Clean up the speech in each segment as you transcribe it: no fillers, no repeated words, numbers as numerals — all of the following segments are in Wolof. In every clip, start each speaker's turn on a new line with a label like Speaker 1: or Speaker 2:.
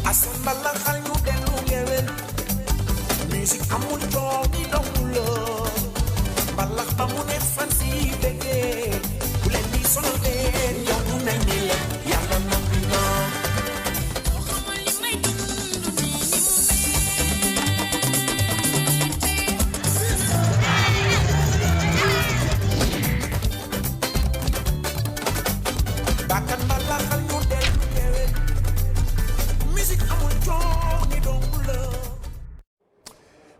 Speaker 1: asan bala xal ñu dellu ngewel musique amul coow di dong la mbalax ba mu neex fan si bëggee bu leen di sonal leen yow du mel ni la yàlla noppi na bakkan mbalaxal ñu dellu ngewel musique amul coow di dong la.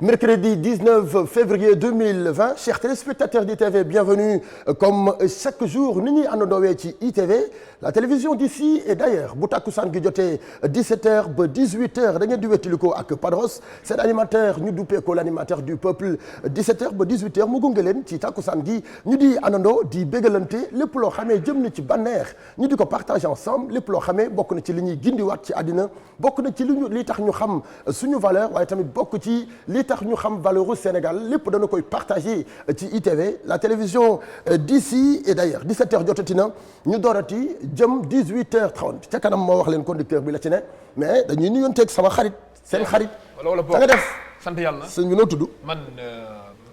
Speaker 2: Mercredi 19 février 2020 chers téléspectateurs d'ITV bienvenue comme chaque jour ni ñuy àndandoowee ci ITV la télévision d'ici et d'ailleurs bu takkusaan gi jotee 17h ba 18h da ngeen di wéttaliko ak Padros seen animateur ñu duppee ko l'animateur du peuple 17h ba 18h mu gunge leen ci takkusaan gi ñu di àndandoo di bégalante lépp loo xamee jëm na ci bànneex ñu di ko partager ensemble lépp loo xamee bokk na ci li ñuy gindiwaat ci àddina bokk na ci li tax ñu xam suñu valeur waaye tamit bokk ci li tax ñu xam valeur u Sénégal lépp dana koy partager ci ITV la télévision d'ici et d'ailleurs 17h jotati na ñu doorati jëm 18h30 ca kanam moo wax leen conducteur bi la ci ne mais dañuy nuyonteeg sama xarit seen xarit.
Speaker 3: wala
Speaker 2: da nga def
Speaker 3: sant yàlla.
Speaker 2: sëñ bi noo tudd.
Speaker 3: man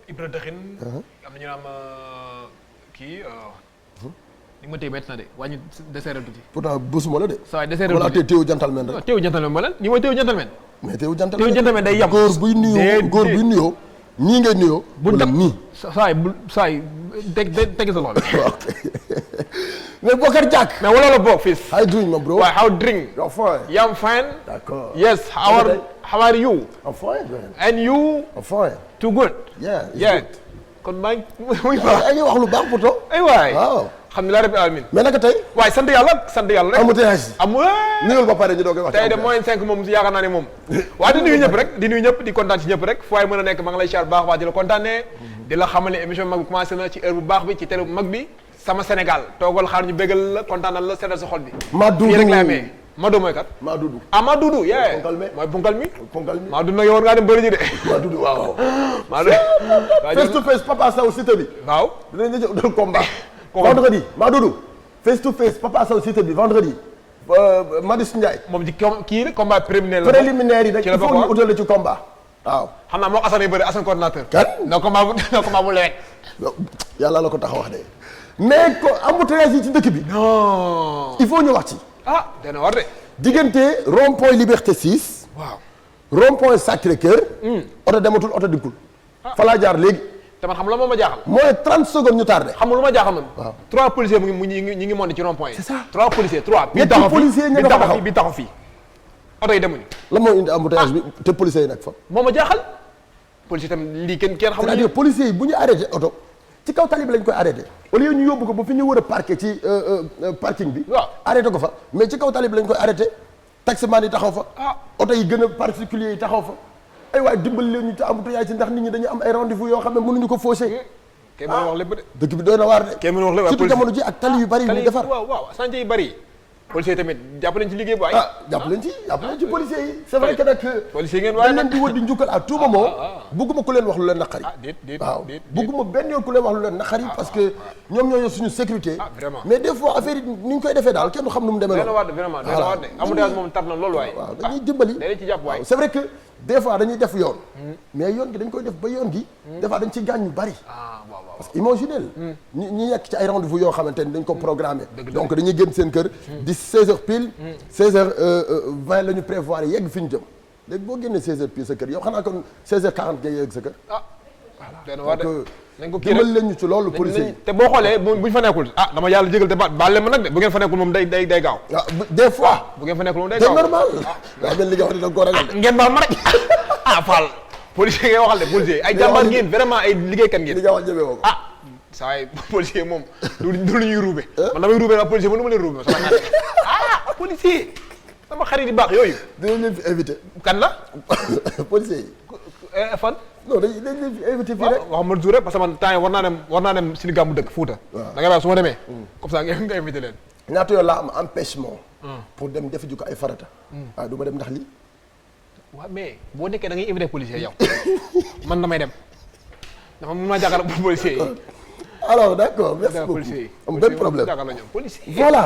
Speaker 3: Ibra Daxin. am na ñu naan kii. li ma téye métti na de wàññi dessert tuuti.
Speaker 2: pourtant bësuma la de.
Speaker 3: saa waay dessert tuuti
Speaker 2: wala teewu gentleman rek.
Speaker 3: teewu gentleman ma lan ñi mooy teewu gentleman.
Speaker 2: mais teewu gentleman
Speaker 3: day yam.
Speaker 2: góor buy nuyoo ñii ngay nuyoo.
Speaker 3: bu
Speaker 2: wala nii.
Speaker 3: saa yi teg sa loxo.
Speaker 2: mais Bokar Diak.
Speaker 3: mais wala la bokk fils.
Speaker 2: how you doing my bro?
Speaker 3: waaw how drink.
Speaker 2: you're fine.
Speaker 3: Yeah, I'm fine.
Speaker 2: D'accord.
Speaker 3: Yes, how are you?
Speaker 2: I'm fine man.
Speaker 3: And you?
Speaker 2: I'm fine.
Speaker 3: Too good.
Speaker 2: Yeah.
Speaker 3: kon maa ngi
Speaker 2: yaa ngi wax lu baax pourtant.
Speaker 3: ay waay.
Speaker 2: waaw.
Speaker 3: alhamdulilah rabbil alamin.
Speaker 2: mais naka tey.
Speaker 3: waaye sant yàlla rek.
Speaker 2: embouteillage.
Speaker 3: amul.
Speaker 2: nuyul ba pare ñu doog a wax.
Speaker 3: tey de moins 5 moom yaakaar naa ne moom. waaye di nuyu ñëpp di kontaan ci ñëpp rek fu waay mën a nekk maa ngi lay siyaar baax waa di la kontaanee. di la xamal ne émission mag bi commencé na ci heure bu baax bi ci télé bu mag bi. sama Sénégal toogal xaar ñu bégal la kontaanal la seddal sa xol bi.
Speaker 2: Madoudou
Speaker 3: fii rek lay amee Madoudou mooy kat.
Speaker 2: Madoudou.
Speaker 3: ah Madoudou yee. mooy punkal mi. Madoudou nag yow war ngaa dem bëri ji de.
Speaker 2: Madoudou waaw.
Speaker 3: Madoudou.
Speaker 2: face to face Papa Sow Siteu bi.
Speaker 3: waaw.
Speaker 2: dinañ la jël combat. vendredi Madoudou. face to face Papa Sow Siteu bi vendredi. Madis Ndiaye.
Speaker 3: moom ci kii rek combat préliminaire la.
Speaker 2: préliminaire yi nag
Speaker 3: ci la
Speaker 2: il faut ñu utale ci combat. waaw.
Speaker 3: xam naa moo Assane yu bëri Assane coordinateur.
Speaker 2: kan
Speaker 3: no combat bu lewet.
Speaker 2: yàlla la ko tax a wax de. mais ko embouteillage yi ci dëkk bi.
Speaker 3: non.
Speaker 2: il faut ñu wax ci.
Speaker 3: ah dana war de.
Speaker 2: diggante rond-point Liberté 6.
Speaker 3: waaw.
Speaker 2: rond-point Sacré-Cœur. oto dematul oto dikkul. fa laa jaar léegi.
Speaker 3: te man xam la moo ma jaaxal.
Speaker 2: mooy 30 secondes ñu tardé.
Speaker 3: xam nga lu ma jaaxal man.
Speaker 2: waaw
Speaker 3: 3 policiers ñi ngi monté ci rond-point yi.
Speaker 2: c'est ça
Speaker 3: 3 policiers 3.
Speaker 2: ñetti policiers ña nga fa taxaw
Speaker 3: bi taxaw fii. oto yi demuñu.
Speaker 2: la moo indi embouteillage bi te policiers yi nag fa.
Speaker 3: moo ma jaaxal. policier tam lii kenn xamul.
Speaker 2: c'est-à-dire policiers yi bu ñu arrêté oto ci kaw tali bi lañ koy arrêté au lieu ñu yóbbu ko ba fi ñu war a parqué ci parking bi.
Speaker 3: waaw
Speaker 2: arrêté ko fa mais ci kaw tali bi lañ koy arrêté taximan yi taxaw fa.
Speaker 3: ah
Speaker 2: oto yi gën a particulier yi taxaw fa. ay waay dimbali leen ñu te embouteillage ci ndax nit ñi dañu am ay rendez-vous yoo xam ne mënuñu ko faussé.
Speaker 3: kay mën a wax lépp de.
Speaker 2: dëkk bi doy na waar de.
Speaker 3: kay mën a wax lépp
Speaker 2: surtout jamono ji ak tali yu bari yu ñu defar.
Speaker 3: waaw chantier yu bari. policiers yi tamit jàpp leen ci liggéey bu ay.
Speaker 2: jàpp leen ci policiers yi. c'est vrai que nag.
Speaker 3: policiers ngeen waaye
Speaker 2: dañ leen di wër di njukkal à tout moment. bugguma ku leen wax lu leen naqari.
Speaker 3: déet
Speaker 2: waaw bugguma benn yoon ku leen wax lu leen naqari parce que ñoom ñoo yor suñu sécurité.
Speaker 3: vraiment
Speaker 2: mais des fois affaire yi ni ñu koy defee daal kenn du xam nu mu demee.
Speaker 3: dana war de vraiment dana war de embouteillage moom tar na loolu waaye.
Speaker 2: waaw dañuy dimbali.
Speaker 3: dañuy ci jàpp waay.
Speaker 2: c'est vrai que des fois dañuy def yoon. mais yoon gi dañ koy def ba yoon gi. des fois dañ ci gaañ ñu bari.
Speaker 3: waaw
Speaker 2: parce que imaginez ñi nekk ci ay rendez-vous yoo xamante ni dañ ko programmé. donc dañuy génn seen kër. di 16h pile. 16h20 la ñu prévoir yegg fi ñu jëm. léegi boo génnee 16h pile sa kër yow xanaa kon 16h40 ngay yegg sa kër.
Speaker 3: dana war de nañ ko kii
Speaker 2: dimbali leen ñu ci loolu policier yi.
Speaker 3: te boo xoolee buñ fa nekkul dama yàlla jégal te baal leen ma nag de bu ngeen fa nekkul moom day gaaw.
Speaker 2: waaw des fois.
Speaker 3: bu ngeen fa nekkul moom day
Speaker 2: c'est
Speaker 3: gaaw
Speaker 2: normal. waaw benn li nga wax ni da nga koo ragal de.
Speaker 3: ngeen baal ma rek Fall. policier ngay waxal de policier ay jàmbaar ngeen vraiment ay liggéeykat ngeen.
Speaker 2: li nga wax jëmee woo ko.
Speaker 3: saa waay policier moom du lu ñuy ruube. man damay ruube ak policier mënu ma leen ruube sama ñaar policier sama xarit yi baax yooyu.
Speaker 2: dinañ leen fi invité.
Speaker 3: kan la.
Speaker 2: policier yi.
Speaker 3: fan.
Speaker 2: non dañ leen fi invité fii rek.
Speaker 3: wax ma jour rek parce que man temps yi war naa dem suñu gàmmu dëkk Fouta.
Speaker 2: waaw
Speaker 3: da ngay wax su ma demee. comme ça nga invité leen.
Speaker 2: ñaata yoon laa am empêchement. pour dem defi ju ko ay farata. waaw du ma dem ndax lii.
Speaker 3: waaw mais boo nekkee da ngay invité policier yow man damay dem dafa mën maa jàkkaarloo policier yi.
Speaker 2: alors d'accord merci beaucoup
Speaker 3: policier yi
Speaker 2: am benn problème
Speaker 3: jàkkaarloo ñoom policier.
Speaker 2: voilà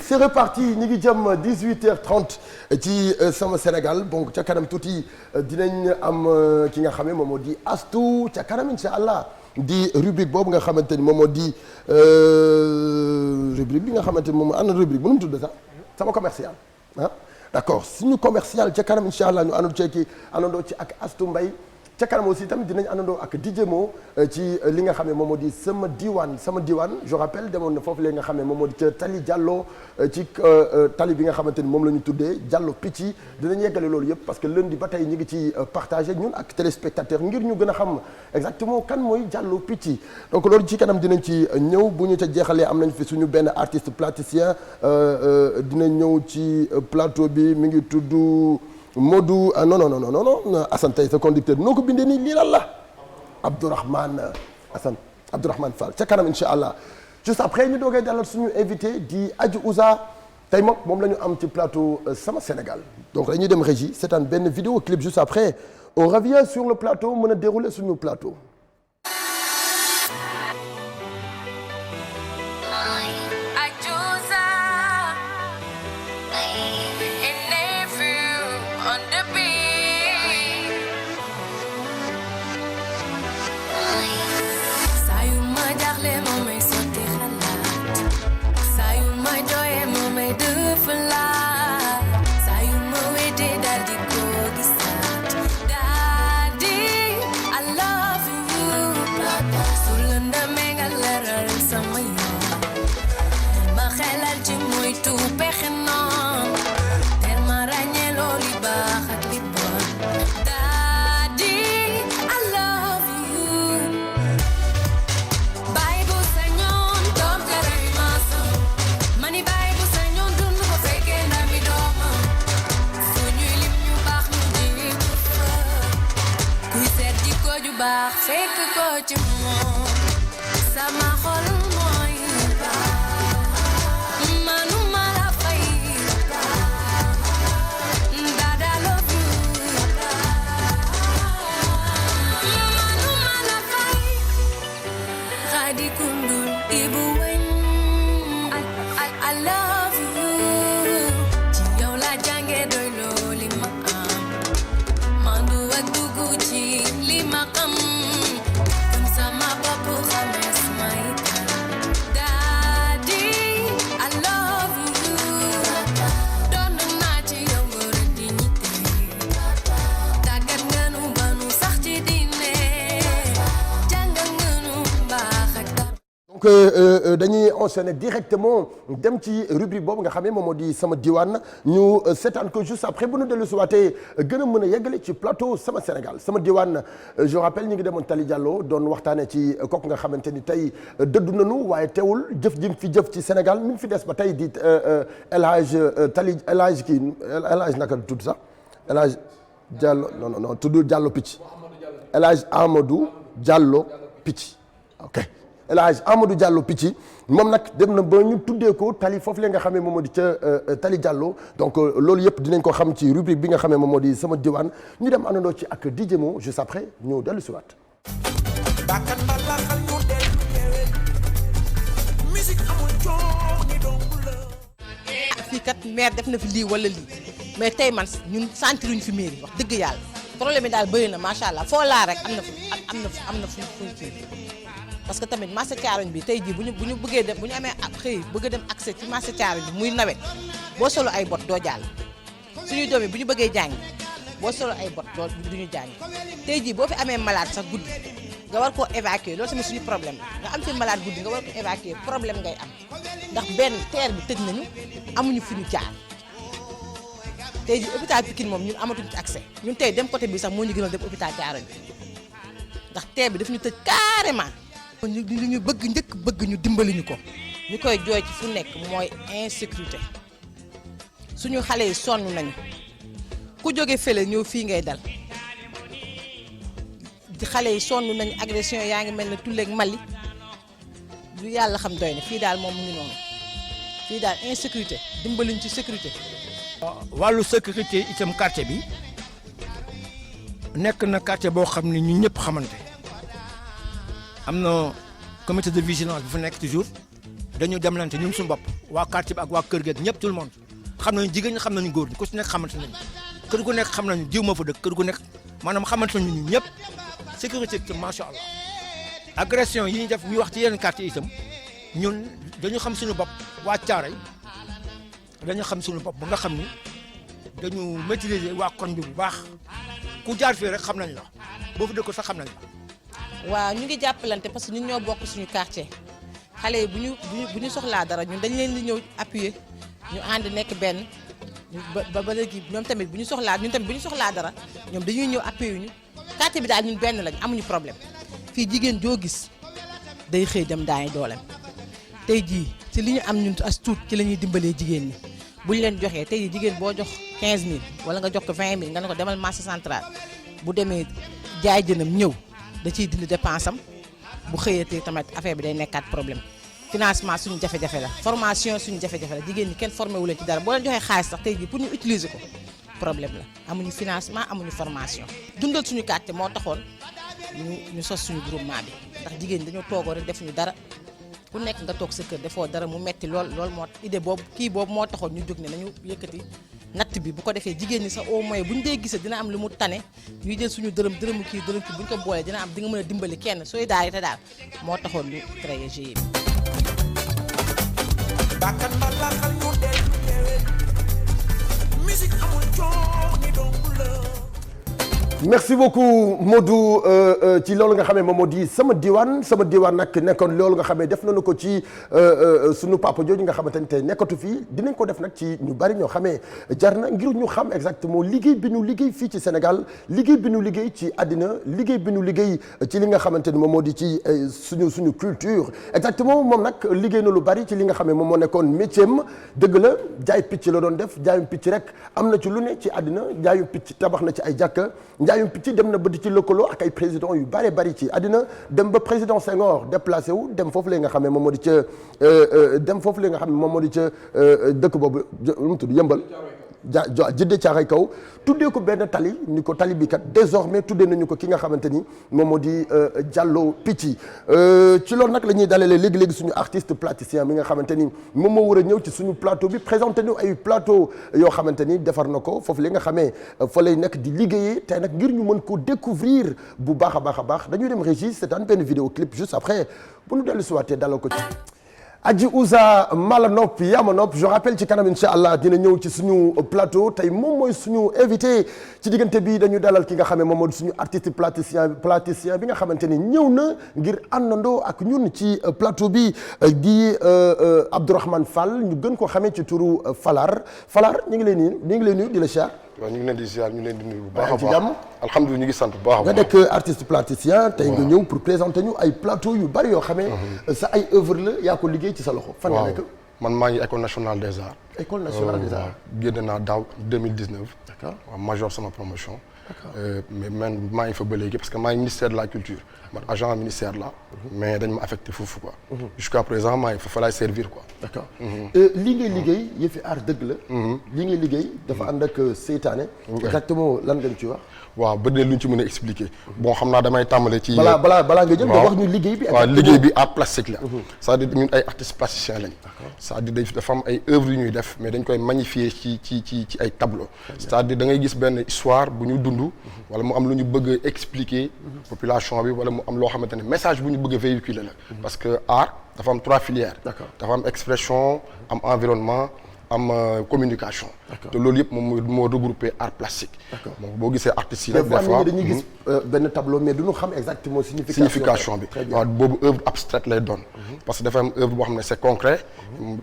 Speaker 2: c'est reparti ñu ngi jëm 18h30 ci sama Sénégal donc ca kanam tuuti dinañ am ki nga xam ne moom moo di Astou ca kanam incha allah di rubrique boobu nga xamante ni moom moo di rubrique bi nga xamante ni moom ana rubrique bu nu mu tudd sax sama commercial ah d'accord suñu commercial ca kanam incha allah ñu àndandoo ci ak Astou Mbaye ca kanam aussi tamit dinañ àndandoo ak DJ Mo ci li nga xam ne moom moo di sama diwaan je rappelle demoon na foofu léegi nga xam ne moom moo di ca Tali Diallo ci tali bi nga xamante ni moom la ñu tuddee Diallo Picci dinañ yeggale loolu yëpp parce que lundi ba tey ñu ngi ci partagé ñun ak téléspectateurs ngir ñu gën a xam exactement kan mooy Diallo Picci donc loolu ci kanam dinañ ci ñëw bu ñu ca jeexalee am nañ fi suñu benn artiste plasticien dina ñëw ci plateau bi mi ngi tudd Modou non Assane tey sa conducteur noo ko bindee nii lii lan la Abdourahmane Fall ca kanam incha allah juste après ñu doogee dalal suñu invité di Adji Ouza tey moom la ñu am ci plateau sama Sénégal donc dañuy dem régie c'est un benn vidéo clip juste après on revient sur le plateau mën a dérouler suñu plateau.
Speaker 4: fekk ko ci moom sama xol mooy manuma la fay dada love you manuma la fay xadi kundul ibu weñ I love you ci yow la jànge doy looli ma am mandu ak duggu ci li ma xam sama bopp xames may daddy I love you doon naa ci yow ngor dignité tàggat nga nu ba nu sax ci diine jàngal nga nu baax ak
Speaker 2: donc dañuy enchaîner directement dem ci rubrique boobu nga xam ne moom moo di sama diwaan ñu seetaan ko juste après bu ñu dellu si waatee gën a mën a yeggale ci plateau sama Sénégal sama diwaan je rappelle ñu ngi demoon Tali Diallo doon waxtaanee ci kooku nga xamante ni tey dëddu nañu waaye teewul jëf jim fi jëf ci Sénégal mi ngi fi des ba tey di El Hadj Tali El Hadj kii El Hadj naka la tudd sax El Hadj Diallo non tudd Diallo Picc El Hadj Amadou Diallo Picc ok. El Hadj Amadou Diallo Picci moom nag dem na ba ñu tuddee ko tali foofu la nga xamee moom moo di ca Tali Diallo donc loolu yëpp dinañ ko xam ci rubrique bi nga xamee moom moo di sama diwaan ñu dem àndandoo ci ak DJ Mo juste après ñu dellu si waat.
Speaker 5: fii kat maire def na fi lii wala lii mais tey man ñun sentiruñ fi mairie wax dëgg yàlla problème yi daal bëri na macha allah foo laa rek am na fu parce que tamit marché Thiaroye bi tey jii bu ñu bëggee dem bu ñu amee xëy bëgg a dem accès ci marché Thiaroye bi muy nawet boo solo ay bot doo jàll suñuy doom yi bu ñu bëggee jàngi boo solo ay bot doo duñu jàngi tey jii boo fi amee malade sax guddi nga war koo évacuer loolu tamit suñu problème la nga am fi malade guddi nga war ko évacuer problème ngay am ndax benn terre bi tëj nañu amuñu fi ñu jaar tey jii hôpital Pikine moom ñun amatuñu ci accès ñun tey dem côté bi sax moo ñu gënal dem hôpital Thiaroye bi ndax terre bi daf ñu tëj carrément li ñu bëgg ñu dimbali ñu ko ñu koy jooy ci fu nekk mooy insécurité suñu xale yi sonn nañu ku jóge fële ñëw fii ngay dal xale yi sonn nañu agression yaa ngi mel ne tulleeg Mali lu yàlla xam doy na fii daal moom mu ngi noonu fii daal insécurité dimbaliñ ci sécurité.
Speaker 6: wàllu sécurité itam quartier bi nekk na quartier boo xam ne ñu ñëpp xamante am na comité de vigilance bu fa nekk toujours dañu demlante ñun suñu bopp waa quartier bi ak waa kër gi ak ñëpp tout le monde xam nañu jigéen ñi xam nañu góor ñi ku si nekk xamante nañu kër gu nekk xam nañu jiw ma fa dëkk kër gu nekk maanaam xamante nañu ñun ñëpp sécurité itam macha allah agression yi ñuy def ñuy wax ci yeneen quartier itam ñun dañu xam suñu bopp waa Thiaroye dañu xam suñu bopp ba nga xam ni dañu maîtriser waa koñ bi bu baax ku jaar fii rek xam nañ la boo fa dëkk sax xam nañ la.
Speaker 5: waaw ñu ngi jàppalante parce que ñun ñoo bokk suñu quartier xale yi bu ñu soxlaa dara ñun dañ leen di ñëw appuyer ñu ànd nekk benn ba léegi ñoom tamit bu ñu soxlaa ñun tamit bu ñu soxlaa dara ñoom dañuy ñëw appuyer ñu quartier bi daal ñun benn lañ amuñu problème fii jigéen joo gis day xëy dem daani dooleem tey jii ci li ñu am ñun as tuut ci la ñuy dimbalee jigéen ñi bu ñu leen joxee tey jii jigéen boo jox 15000 wala nga jox ko 20000 nga ne ko demal marché central bu demee jaay jënam ñëw da ciy dindi dépense am bu xëyatee tamit affaire bi day nekkaat problème financement suñu jafe-jafe la formation suñu jafe-jafe la jigéen ñi kenn formé wu leen ci dara boo leen joxee xaalis sax tey jii pour ñu utiliser ko problème la amuñu financement amuñu formation dundal suñu quartier moo taxoon ñu sos suñu groupement bi ndax jigéen ñi dañoo toogoo rek defuñu dara ku nekk nga toog sa kër defoo dara mu metti lool moo idée boobu boobu moo taxoon ñu jóg ne nañu yëkkati natt bi bu ko defee jigéen ñi sax au moins bu ñu dee gisee dina am lu mu tane ñuy jël suñu dërëmu kii bu ñu ko boolee dina am di nga mën a dimbali kenn sooy daal te daal moo taxoon ñu créé GIE bi.
Speaker 1: bakkan mbalaxal ñu dellu ñëwee musique amul coow ni dong la.
Speaker 2: merci beaucoup Modou ci loolu nga xamee moom moo di sama diwaan nag nekkoon loolu nga xamee def nañu ko ci sunu papa jooju nga xamante ni tey nekkatu fii dinañ ko def nag ci ñu bari ñoo xamee jar na ngir ñu xam exactement liggéey bi ñu liggéey fii ci Sénégal liggéey bi ñu liggéey ci àddina liggéey bi ñu liggéey ci li nga xamante ni moom moo di ci suñu culture exactement moom nag liggéey na lu bari ci li nga xamee moom moo nekkoon métier am dëgg la jaay picc la doon def jaayum picc rek am na ci lu ne ci àddina jaayum picc tabax na ci ay jàkka jaayum picc dem na ba di ci lëkkaloo ak ay président yu bari ci àddina dem ba président Senghor déplacé wu dem foofu la nga xam ne moom moo di ca dëkk boobu lu mu tudd yëmbal jidde caaxay kaw tuddee ko benn tali ni ko tali bi kat désormais tuddee nañu ko ki nga xamante ni moom moo di Diallo Picc ci loolu nag la ñuy dalalee léegi suñu artiste plasticien bi nga xamante ni moom moo war a ñëw ci suñu plateau bi présenté ñu ay plateau yoo xamante ni defar na ko foofu li nga xamee fa lay nekk di liggéeyee tey nag ngir ñu mën ko découvrir bu baax a baax dañuy dem régie seetaan benn vidéo clip juste après bu ñu dellu si waatee dalal ko ci Adji Ouza mala nopp yama nopp je rappelle ci kanam incha allah dina ñëw ci suñu plateau tey moom mooy suñu invité ci diggante bi dañu dalal ki nga xam ne moom mooy suñu artiste plasticien bi nga xamante ni ñëw na ngir àndandoo ak ñun ci plateau bi di Abdourahmane Fall ñu gën ko xamee ci turu Falar ñu ngi lay nuyu di la siyaar.
Speaker 7: waaw ñu ngi leen di ziar ñu leen di nuyu bu baax a
Speaker 2: ci jàmm
Speaker 7: alhamdulilah ñu ngi sant bu baax a baax.
Speaker 2: nga nekk artiste plasticien tey nga ñëw pour présenter ñu ay plateau yu bari yoo xamee sa ay œuvre la yaa ko liggéey ci sa loxo. fan nga nekk
Speaker 7: man maa ngi école nationale des arts.
Speaker 2: école nationale des arts.
Speaker 7: génn naa daaw 2019.
Speaker 2: d'accord
Speaker 7: waaw major sama promotion. mais man maa ngi fa ba léegi parce que maa ngi ministère de la culture man agent ministère la mais dañ ma affecté foofu quoi. jusqu'à présent maa ngi fa laay servir quoi.
Speaker 2: d'accord lii ngay liggéey yëfi art dëgg la. lii ngay liggéey dafa ànd ak seytaane. exactement lan nga ci wax.
Speaker 7: waaw bëri na lu ñu ci mën a expliquer. bon xam naa damay tàmbale ci.
Speaker 2: balaa nga jël nga wax ñu liggéey bi.
Speaker 7: waaw liggéey bi art plastique la. c'est-à-dire ñun ay artistes plasticiens lañ. c'est-à-dire dafa am ay œuvres yu ñuy def mais dañ koy magnifier ci ay tableaux. c'est-à-dire da ngay gis benn histoire bu ñu dund. wala mu am lu ñu bëgg a expliquer population bi wala mu am loo xamante ne message bu ñu bëgg a véhiculer la. parce que art dafa am 3 filières. dafa am expression am environnement. am communication. te loolu yëpp moom moo regroupé art plastique. donc boo gisee artistes yi.
Speaker 2: des fois dañuy gis benn tableau mais du ñu xam exactement
Speaker 7: signification bi. waaw boobu œuvre abstraite lay doon. parce que dafa am œuvre boo xam ne c'est concret.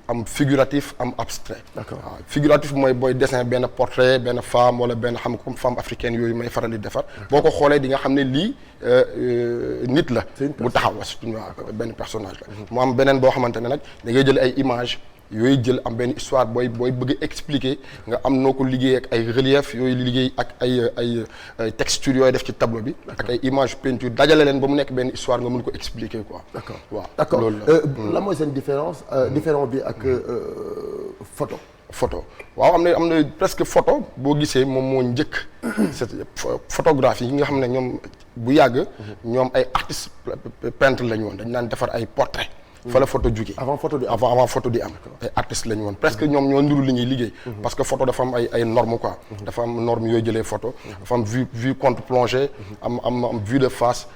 Speaker 7: am figuratif am abstrait. waaw figuratif mooy booy dessin benn portrait benn femme wala benn xam comme femme africaine yooyu may faral di defar. boo ko xoolee di nga xam ne lii nit la. bu taxaw waaw benn personnage la. mu am beneen boo xamante ne nag da ngay jël ay images. yooyu jël am benn histoire booy bëgg a expliquer nga am noo ko liggéey ak ay relief yooyu liggéey ak ay textures yooyu def ci tableau bi. ak ay images peinture dajale leen ba mu nekk benn histoire nga mën ko expliquer quoi.
Speaker 2: d'accord
Speaker 7: waaw
Speaker 2: d'accord
Speaker 7: loolu
Speaker 2: la mooy seen différence différent bi ak
Speaker 7: photo waaw am na presque photo boo gisee moom moo njëkk. c'est photographie yi nga xam ne ñoom bu yàgg. ñoom ay artistes peintres lañu woon dañ naan defar ay portraits. fa la photo jóge
Speaker 2: avant photo di am
Speaker 7: avant photo di am ay artistes lañu woon presque ñoom ñoo nduru li ñuy liggéey parce que photo dafa am ay normes quoi dafa am norme yooyu jëlee photo dafa am vue contre plongée am vue de face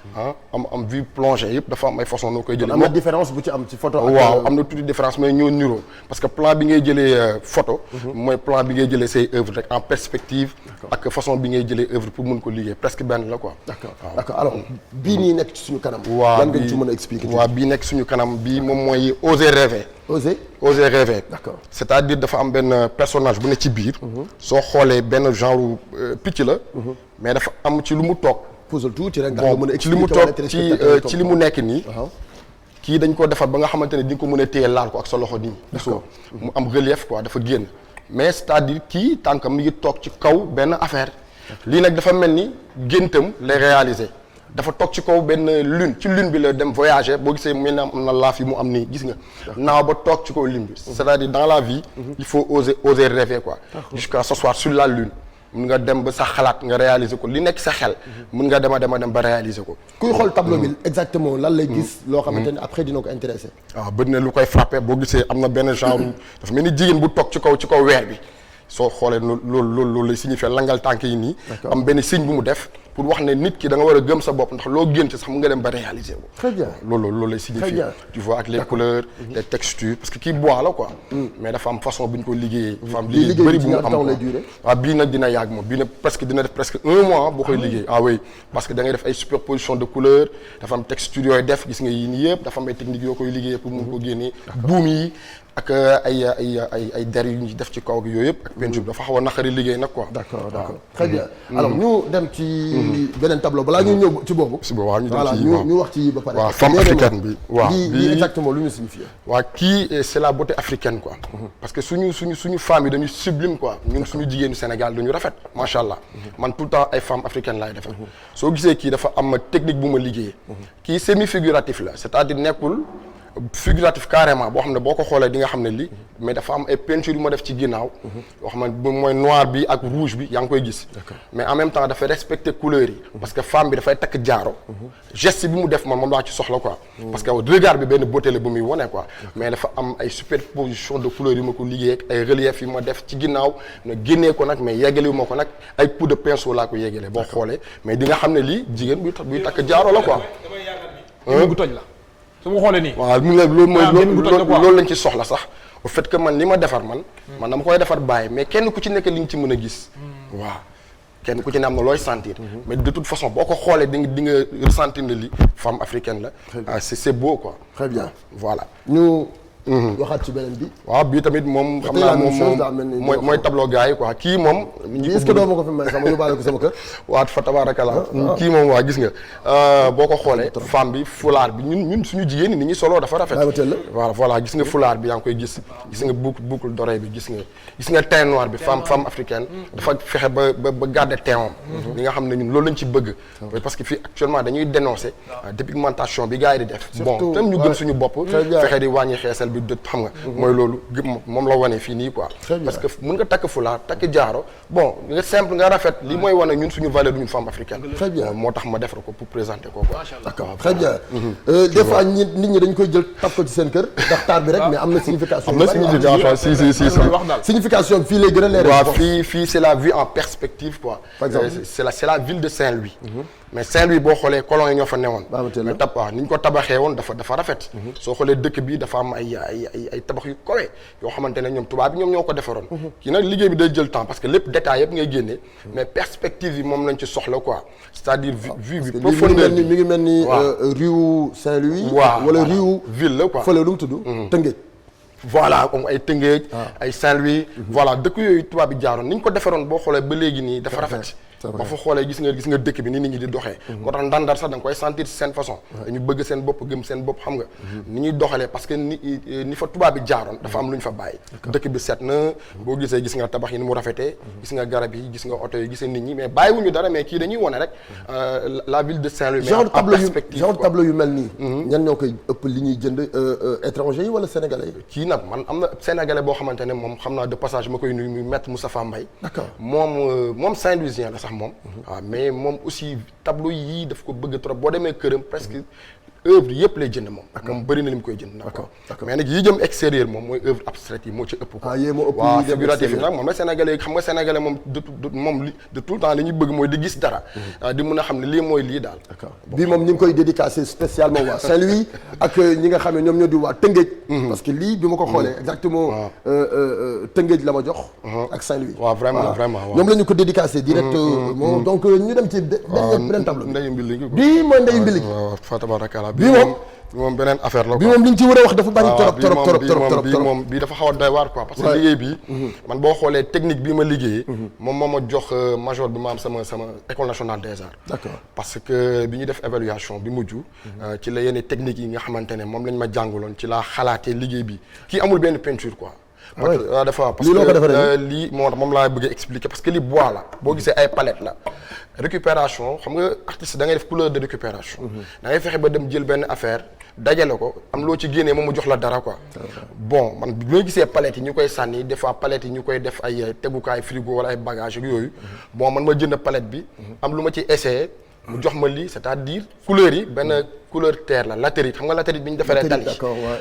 Speaker 7: am vue plongée yëpp dafa am ay façon noo koy jëlee
Speaker 2: am na différence bu ci am ci photo
Speaker 7: waaw am na tuuti différence mais ñoo niroo parce que plan bi ngay jëlee photo mooy plan bi ngay jëlee say œuvre rek en perspective ak façon bi ngay jëlee œuvre pour mun ko liggéey presque benn la quoi
Speaker 2: d'accord alors bii nii nekk ci suñu kanam
Speaker 7: waaw
Speaker 2: lan nga ci mën a expliquer
Speaker 7: waaw bii nekk suñu kanam bii moom mooy oser rêver
Speaker 2: oser
Speaker 7: rêver
Speaker 2: d'accord
Speaker 7: c'est-à-dire dafa am benn personnage bu ne ci biir soo xoolee benn genre picc la mais dafa am ci lu mu toog
Speaker 2: posal tuuti rek nga mën a
Speaker 7: ci li mu toog ci li mu nekk nii kii dañ ko defar ba nga xamante ne di nga ko mën a téye laal ko ak sa loxo nii gisoo mu am relief quoi dafa génn mais c'est-à-dire kii tànkam mi ngi toog ci kaw benn affaire lii nag dafa mel ni géntam lay réaliser dafa toog ci kaw benn lune ci lune bi la dem voyager boo gisee mel na am na laaf yi mu am nii gis nga naaw ba toog ci kaw lune bi c'est-à-dire dans la vie il faut oser rêver quoi jusqu'à s'asseoir sur la lune mun nga dem ba sa xalaat nga réaliser ko li nekk sa xel mun nga dem ba réaliser ko
Speaker 2: kuy xool tableau bi exactement lan lay gis loo xamante ne après dina ko intéressé
Speaker 7: waaw bëri na lu koy frappé boo gisee am na benn genre dafa mel ni jigéen bu toog ci kaw weer bi soo xoolee loolu lay signifier langal tànk yi nii am benn signe bu mu def pour wax ne nit ki da nga war a gëm sa bopp ndax loo gént sax mu nga dem ba réaliser ko.
Speaker 2: très bien
Speaker 7: loolu lay signifier tu vois ak les couleurs les textures parce que kii bois la quoi mais dafa am façon bu ñu ko liggéeyee dafa am liggéey bëri bu mu am waaw bii nag dina yàgg moom bii nag dina def presque 1 mois boo koy liggéey oui parce que da ngay def ay superposition de couleurs dafa am texture yooyu def gis nga yii nii yëpp dafa am ay techniques yoo koy liggéeyee pour mun ko génnee buum yi ak ay der yu ñu def ci kaw gi yooyu yëpp ak peinture dafa xaw a naqari liggéey nag quoi.
Speaker 2: d'accord très bien alors ñu dem ci beneen tableau balaa ñuy ñëw ci boobu.
Speaker 7: si boobu waaw ñu dem ci
Speaker 2: ñu wax ci ba pare.
Speaker 7: waaw femme africaine bi waaw
Speaker 2: lii exactement lu ñu signifie.
Speaker 7: waaw kii c'est la beauté africaine quoi. parce que suñu femmes yi dañu sublime quoi ñun suñu jigéenu Sénégal dañu rafet macha allah. man tout le temps ay femmes africaines laay defar. soo gisee kii dafa am technique bu ma liggéeyee. kii semi figuratif la c'est-à-dire nekkul. figuratif carrément boo xam ne boo ko xoolee di nga xam ne lii mais dafa am ay peinture yu ma def ci ginnaaw yoo xam ne mooy noir bi ak rouge bi yaa ngi koy gis mais en même temps dafay respecter couleurs yi parce que femme bi dafay takk jaaro geste bi mu def moom laa ci soxla quoi parce que regard bi benn beauté la bu muy wone quoi mais dafa am ay superposition de couleurs yu ma ko liggéey ak ay relief yu ma def ci ginnaaw na génnee ko nag mais yeggale yu ma ko nag ay coup de pinceau laa ko yeggalee boo xoolee mais di nga xam ne lii jigéen buy takk jaaro la quoi
Speaker 3: gu toj la su ma xoolee nii.
Speaker 7: waaw mu ne loolu mooy loolu lañ ci soxla sax au fait que man li ma defar man dama koy defar bàyyi mais kenn ku ci nekk li nga ci mën a gis waaw kenn ku ci ne am na looy sentir mais de toute façon boo ko xoolee di nga ressentir ne li femme africaine la c'est beau quoi
Speaker 2: très bien
Speaker 7: voilà
Speaker 2: ñu waxaat ci beneen bi
Speaker 7: waaw bii tamit moom xam naa moom mooy tableau gars yi quoi kii moom
Speaker 2: est-ce que doo ma ko fi may sax ma yóbbaale ko sama kër
Speaker 7: waaw fa tabaarakalla kii moom waa gis nga boo ko xoolee femme bi fulaar bi ñun suñu jigéen ñi ni ñuy soloo dafa rafet voilà gis nga fulaar bi yaa ngi koy gis nga boucle d'oreille bi gis nga teint noir bi femme africaine dafa fexe ba garder teint li nga xam ne ñun loolu lañ ci bëgg parce que fii actuellement dañuy dénoncer dépigmentation bi gars yi di def bon tam ñu gën suñu bopp fexe di wàññi xeesal bi de xam nga mooy loolu moom la wane fii nii quoi parce que mën nga takk fulaar takk jaaro bon nga simple nga rafet lii mooy wane ñun suñu valeur ñun femme africaine
Speaker 2: très bien
Speaker 7: moo tax ma defar ko pour présenter ko quoi
Speaker 2: d'accord très bien des fois nit ñi dañ koy jël taf ko ci seen kër ndax taar bi rek mais am na signification
Speaker 7: si
Speaker 2: signification bi fii lay gën a leer
Speaker 7: waaw fii c'est la vue en perspective quoi
Speaker 2: par exemple
Speaker 7: c'est la ville de Saint-Louis mais Saint-Louis boo xoolee colons yi ñoo fa newoon mais waaw ni ñu ko tabaxee woon dafa rafet soo xoolee dëkk bi dafa am ay tabax yu kawe yoo xamante ne ñoom tubaab bi ñoom ñoo ko defaroon kii nag liggéey bi day jël temps parce que lépp détail yëpp ngay génnee mais perspective yi moom lañ ci soxla quoi c'est-à-dire vue bi profondeur bi
Speaker 2: mi ngi mel ni rue Saint-Louis wala rue
Speaker 7: ville la quoi
Speaker 2: fële lu mu tudd Tëngéej
Speaker 7: voilà comme ay Tëngéej ay Saint-Louis voilà dëkk yooyu tubaab bi jaaroon ni ñu ko defaroon boo xoolee ba léegi nii dafa rafet ba fa xoolee gis nga dëkk bi ni nit ñi di doxee moo tax ndandar sax da nga koy sentir seen façon dañu bëgg seen bopp gëm seen bopp xam nga ni ñuy doxalee parce que ni fa tubaab bi jaaroon dafa am lu ñu fa bàyyi dëkk bi set na boo gisee gis nga tabax yi ni mu rafetee gis nga garab yi gis nga oto yi gisee nit ñi mais bàyyiwuñu dara mais kii dañuy wone rek la ville de Saint-Louis mais en perspective
Speaker 2: genre tableau yu mel nii ñan ñoo koy ëpp li ñuy jënd étranger yi wala sénégalais yi
Speaker 7: kii nag man am na sénégalais boo xamante ne moom xam naa de passage ma koy nuyu muy maître Moustapha Mbaye
Speaker 2: d'accord
Speaker 7: moom Saint-Louisien la sax moom waaw mais moom aussi tableau yii daf ko bëgg trop boo demee këram presque œuvre yëpp lay jënd moom. moom bëri na li mu koy jënd.
Speaker 2: d'accord
Speaker 7: mais nag yi jëm extérieur moom mooy œuvre abstraite yi moo ci ëpp.
Speaker 2: ah yéen moo ëpp
Speaker 7: waaw figuratif yi nag moom la sénégalais xam nga sénégalais moom de tout le temps li ñuy bëgg mooy di gis dara. di mun a xam ne lii mooy lii daal.
Speaker 2: d'accord bii moom ñu ngi koy dédicacé spécialement waa Saint-Louis ak ñi nga xam ne ñoom ñoo di waa Tëngéej. parce que lii bi ma ko xoolee exactement Tëngéej la ma jox. ak Saint-Louis.
Speaker 7: waaw vraiment waaw
Speaker 2: ñoom la ñu ko dédicacé directement donc ñu dem ci beneen tableau.
Speaker 7: ndeyu mbili gi
Speaker 2: bii mooy ndeyu mbili gi.
Speaker 7: waaw fa tabarakalla
Speaker 2: bii
Speaker 7: moom beneen affaire la
Speaker 2: bii moom li ñu ci war a wax dafa bari trop
Speaker 7: moom bii dafa xaw a doy waar quoi parce que liggéey bi man boo xoolee technique bi ma liggéeyee moom moo ma jox major bi ma am sama école nationale des arts.
Speaker 2: d'accord parce
Speaker 7: que bi ñu def évaluation bi mujj ci la yenn techniques yi nga xamante ne moom lañ ma jàngaloon ci laa xalaatee liggéey bi kii amul benn peinture quoi. dafa parce que lii moom laa bëgg a expliquer parce que lii bois la boo gisee ay palette la récupération xam nga artiste da ngay def couleur de récupération da ngay fexe ba dem jël benn affaire dajale ko am loo ci génnee moom mu jox la dara quoi. bon man bi ma gisee palette yi ñu koy sànni des fois palette yi ñu koy def ay tegukaay frigo wala ay bagages ak yooyu bon man ma jënd palette bi am lu ma ci essayé mu jox ma lii c'est-à-dire couleur yi benn couleur terre la latérite xam nga latérite bi ñu defaree tali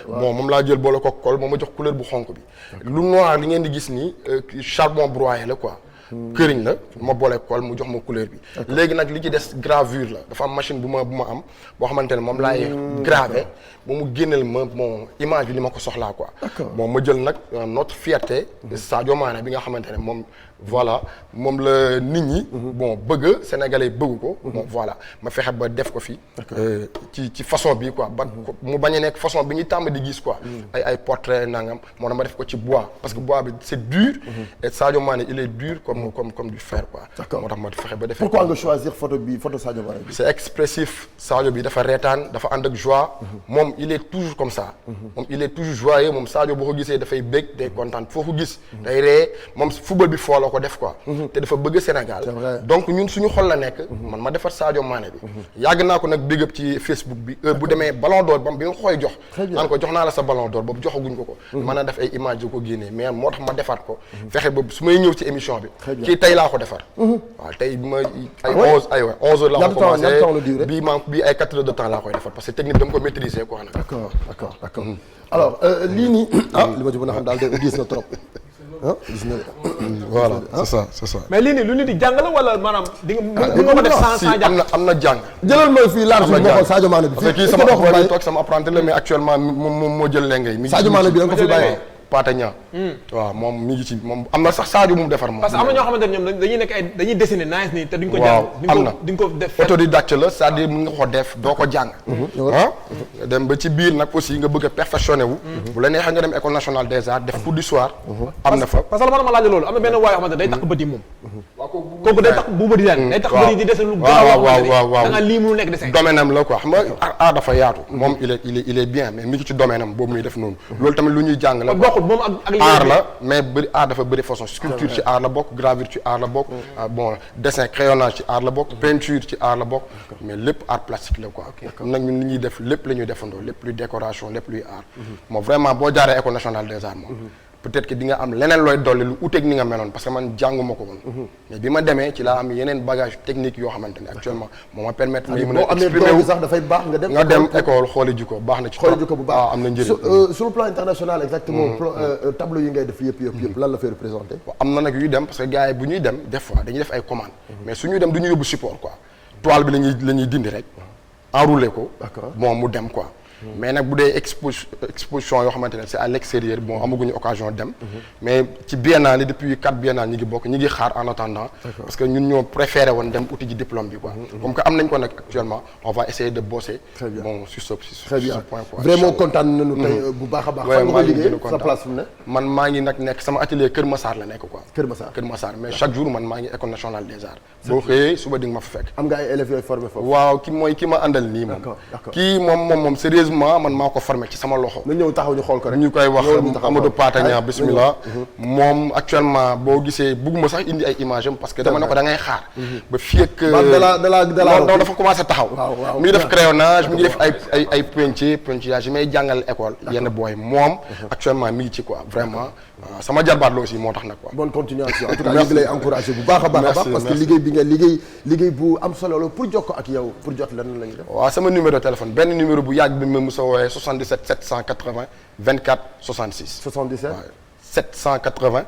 Speaker 7: bon moom laa jël boole ko col moom ma jox couleur bu xonk bi lu noir li ngeen di gis nii charbon broyé la quoi këriñ la ma boole col mu jox ma couleur bi léegi nag li ci des gravure la dafa am machine bu ma am boo xamante ne moom laay gravé ba mu génneel ma bon image bi li ma ko soxlaa quoi bon ma jël nag notre fierté Sadio Mané bi nga xamante ne moom voilà moom la nit ñi bon bëgg sénégalais bëgg ko bon voilà ma fexe ba def ko fi ci façon bi quoi ba mu bañ a nekk façon bi ñuy tàmm di gis quoi ay portrait nangam moo tax ma def ko ci bois parce que bois bi c'est dur et Sadio Mané il est dur comme du fer quoi moo tax ma fexe ba defee
Speaker 2: pourquoi nga choisir photo Sadio Mané bi
Speaker 7: c'est expressif Sadio bi dafa reetaan dafa ànd ak joie moom il est toujours comme ça moom il est toujours joyeux moom Sadio boo ko gisee dafay bég day kontaan foo ko gis day ree moom football bi foo la ko def quoi te dafa bëgg Sénégal donc ñun suñu xol la nekk man ma defar Sadio Mané bi yàgg naa ko nag big up ci Facebook bi bu demee ballon d'or bam bi nga koy jox naan ko jox naa la sa ballon d'or boobu joxaguñ ko mën a def ay image yu ko génnee mais moo tax ma defaat ko fexe ba su may ñëw ci émission bi kii tey laa ko defar waaw tey bi ma ay 11 heures laa ko commencé bii ay 4 heures de temps laa koy defar parce que technique dama ko maîtriser quoi nag
Speaker 2: d'accord alors lii nii li ma ci mën a xam daal de gis na trop gis na
Speaker 7: voilà c'est ça
Speaker 3: mais lii nii lu nit di jàng la wala maanaam di nga ko def sans jàng
Speaker 7: am na jàng
Speaker 2: jëlal ma fii laar bi nga xool Sadio Mané bi
Speaker 7: parce que kii sama apprenti toog sama apprenti la mais actuellement moom moo jël lengay mi
Speaker 2: Sadio Mané bi da nga ko fi bàyyee
Speaker 7: Pathé Niang waaw moom mi ngi ci moom am na sax Sadio mu defar moom
Speaker 3: parce que am na ñoo xamante ne ñoom dañuy nekk ay dañuy dessiner nice nii te duñ ko jàng
Speaker 7: am na
Speaker 3: duñ ko def
Speaker 7: autodidacte la c'est-à-dire mën nga ko def doo ko jàng dem ba ci biir nag aussi nga bëgg a perfectionné wu bu la neexee nga dem école nationale des arts def cours du soir am na fa
Speaker 3: parce que la ma laaj loolu am na benn waay yoo xamante ne day takk bët yi moom kooku day tax bu bëri daan day tax bëri di dese lu
Speaker 7: waaw
Speaker 3: da nga lii mu nekk dessin
Speaker 7: domaine am la quoi xam nga art dafa yaatu moom il est bien mais mi ngi ci domaine am boobu muy def noonu loolu tamit lu ñuy jàng la
Speaker 3: moom ak
Speaker 7: art la mais bëri art dafa bëri façon sculpture ci art la bokk gravure ci art la bokk bon dessin crayonnage ci art la bokk peinture ci art la bokk mais lépp art plastique la quoi nag ñun li ñuy def lépp la ñuy defandoo lépp luy décoration lépp luy art moom vraiment boo jaaree école nationale des arts moom peut-être que di nga am leneen looy dolli lu uteeg ni nga meloon parce que man jànguma ko woon mais bi ma demee ci laa am yeneen bagage technique yoo xamante ne actuellement moo ma permettre may mën a exprimer wu
Speaker 2: sax dafay baax
Speaker 7: nga dem école xooli ji ko baax na ci
Speaker 2: xooli ji ko bu baax
Speaker 7: am na njëriñ
Speaker 2: sur le plan international exactement tableau yi ngay def yëpp lan la fay représenté
Speaker 7: am na nag yuy dem parce que gars yi bu ñuy dem des fois dañuy def ay commandes mais suñuy dem du ñu yóbbu support quoi toile bi la ñuy dindi rek enroulé ko bon mu dem quoi mais nag bu dee exposition yoo xamante ne c'est à l'extérieur bon amaguñu occasion dem mais ci biennale yi depuis 4 biennales ñi ngi bokk ñi ngi xaar en attendant parce que ñun ñoo préféré woon dem uti ji diplôme bi quoi comme que am nañ ko nag actuellement on va essayer de bosser bon sur ce point quoi
Speaker 2: vraiment kontaan nañu tey bu baax a baax fan nga ko liggéey sa place fu mu ne
Speaker 7: man maa ngi nag nekk sama atelier Kër Massar la nekk quoi
Speaker 2: Kër Massar
Speaker 7: mais chaque jour man maa ngi école nationale des arts boo xëyee suba di nga ma fa fekk
Speaker 2: am nga ay élèves yooyu formé foofu
Speaker 7: waaw ki ma àndal nii moom kii moom sérieusement man maa ko formé ci sama loxo.
Speaker 2: na ñëw taxaw ñu xool ko rek.
Speaker 7: ñu koy wax Amadou Pathé Niang bismillah moom actuellement boo gisee bugguma sax indi ay images am parce que dama ne ko da ngay xaar. ba fii ak. non dafa commencé taxaw. mi ngi def crayonnage mi ngi def ay pointillage yi may jàngal école. yenn booy moom actuellement mi ngi ci quoi vraiment waaw sama jarbaat la aussi moo tax nag quoi.
Speaker 2: bonne continuation en tout cas ñu ngi lay encouragé bu baax a baax parce que liggéey bi nga liggéey bu am solo la pour jokkoo ak yow pour jot lan la ñuy def.
Speaker 7: waaw sama numéro téléphone benn numéro bu yàgg bi ma mos a woowee 77 780 24 66.
Speaker 2: 77.
Speaker 7: waaw 780.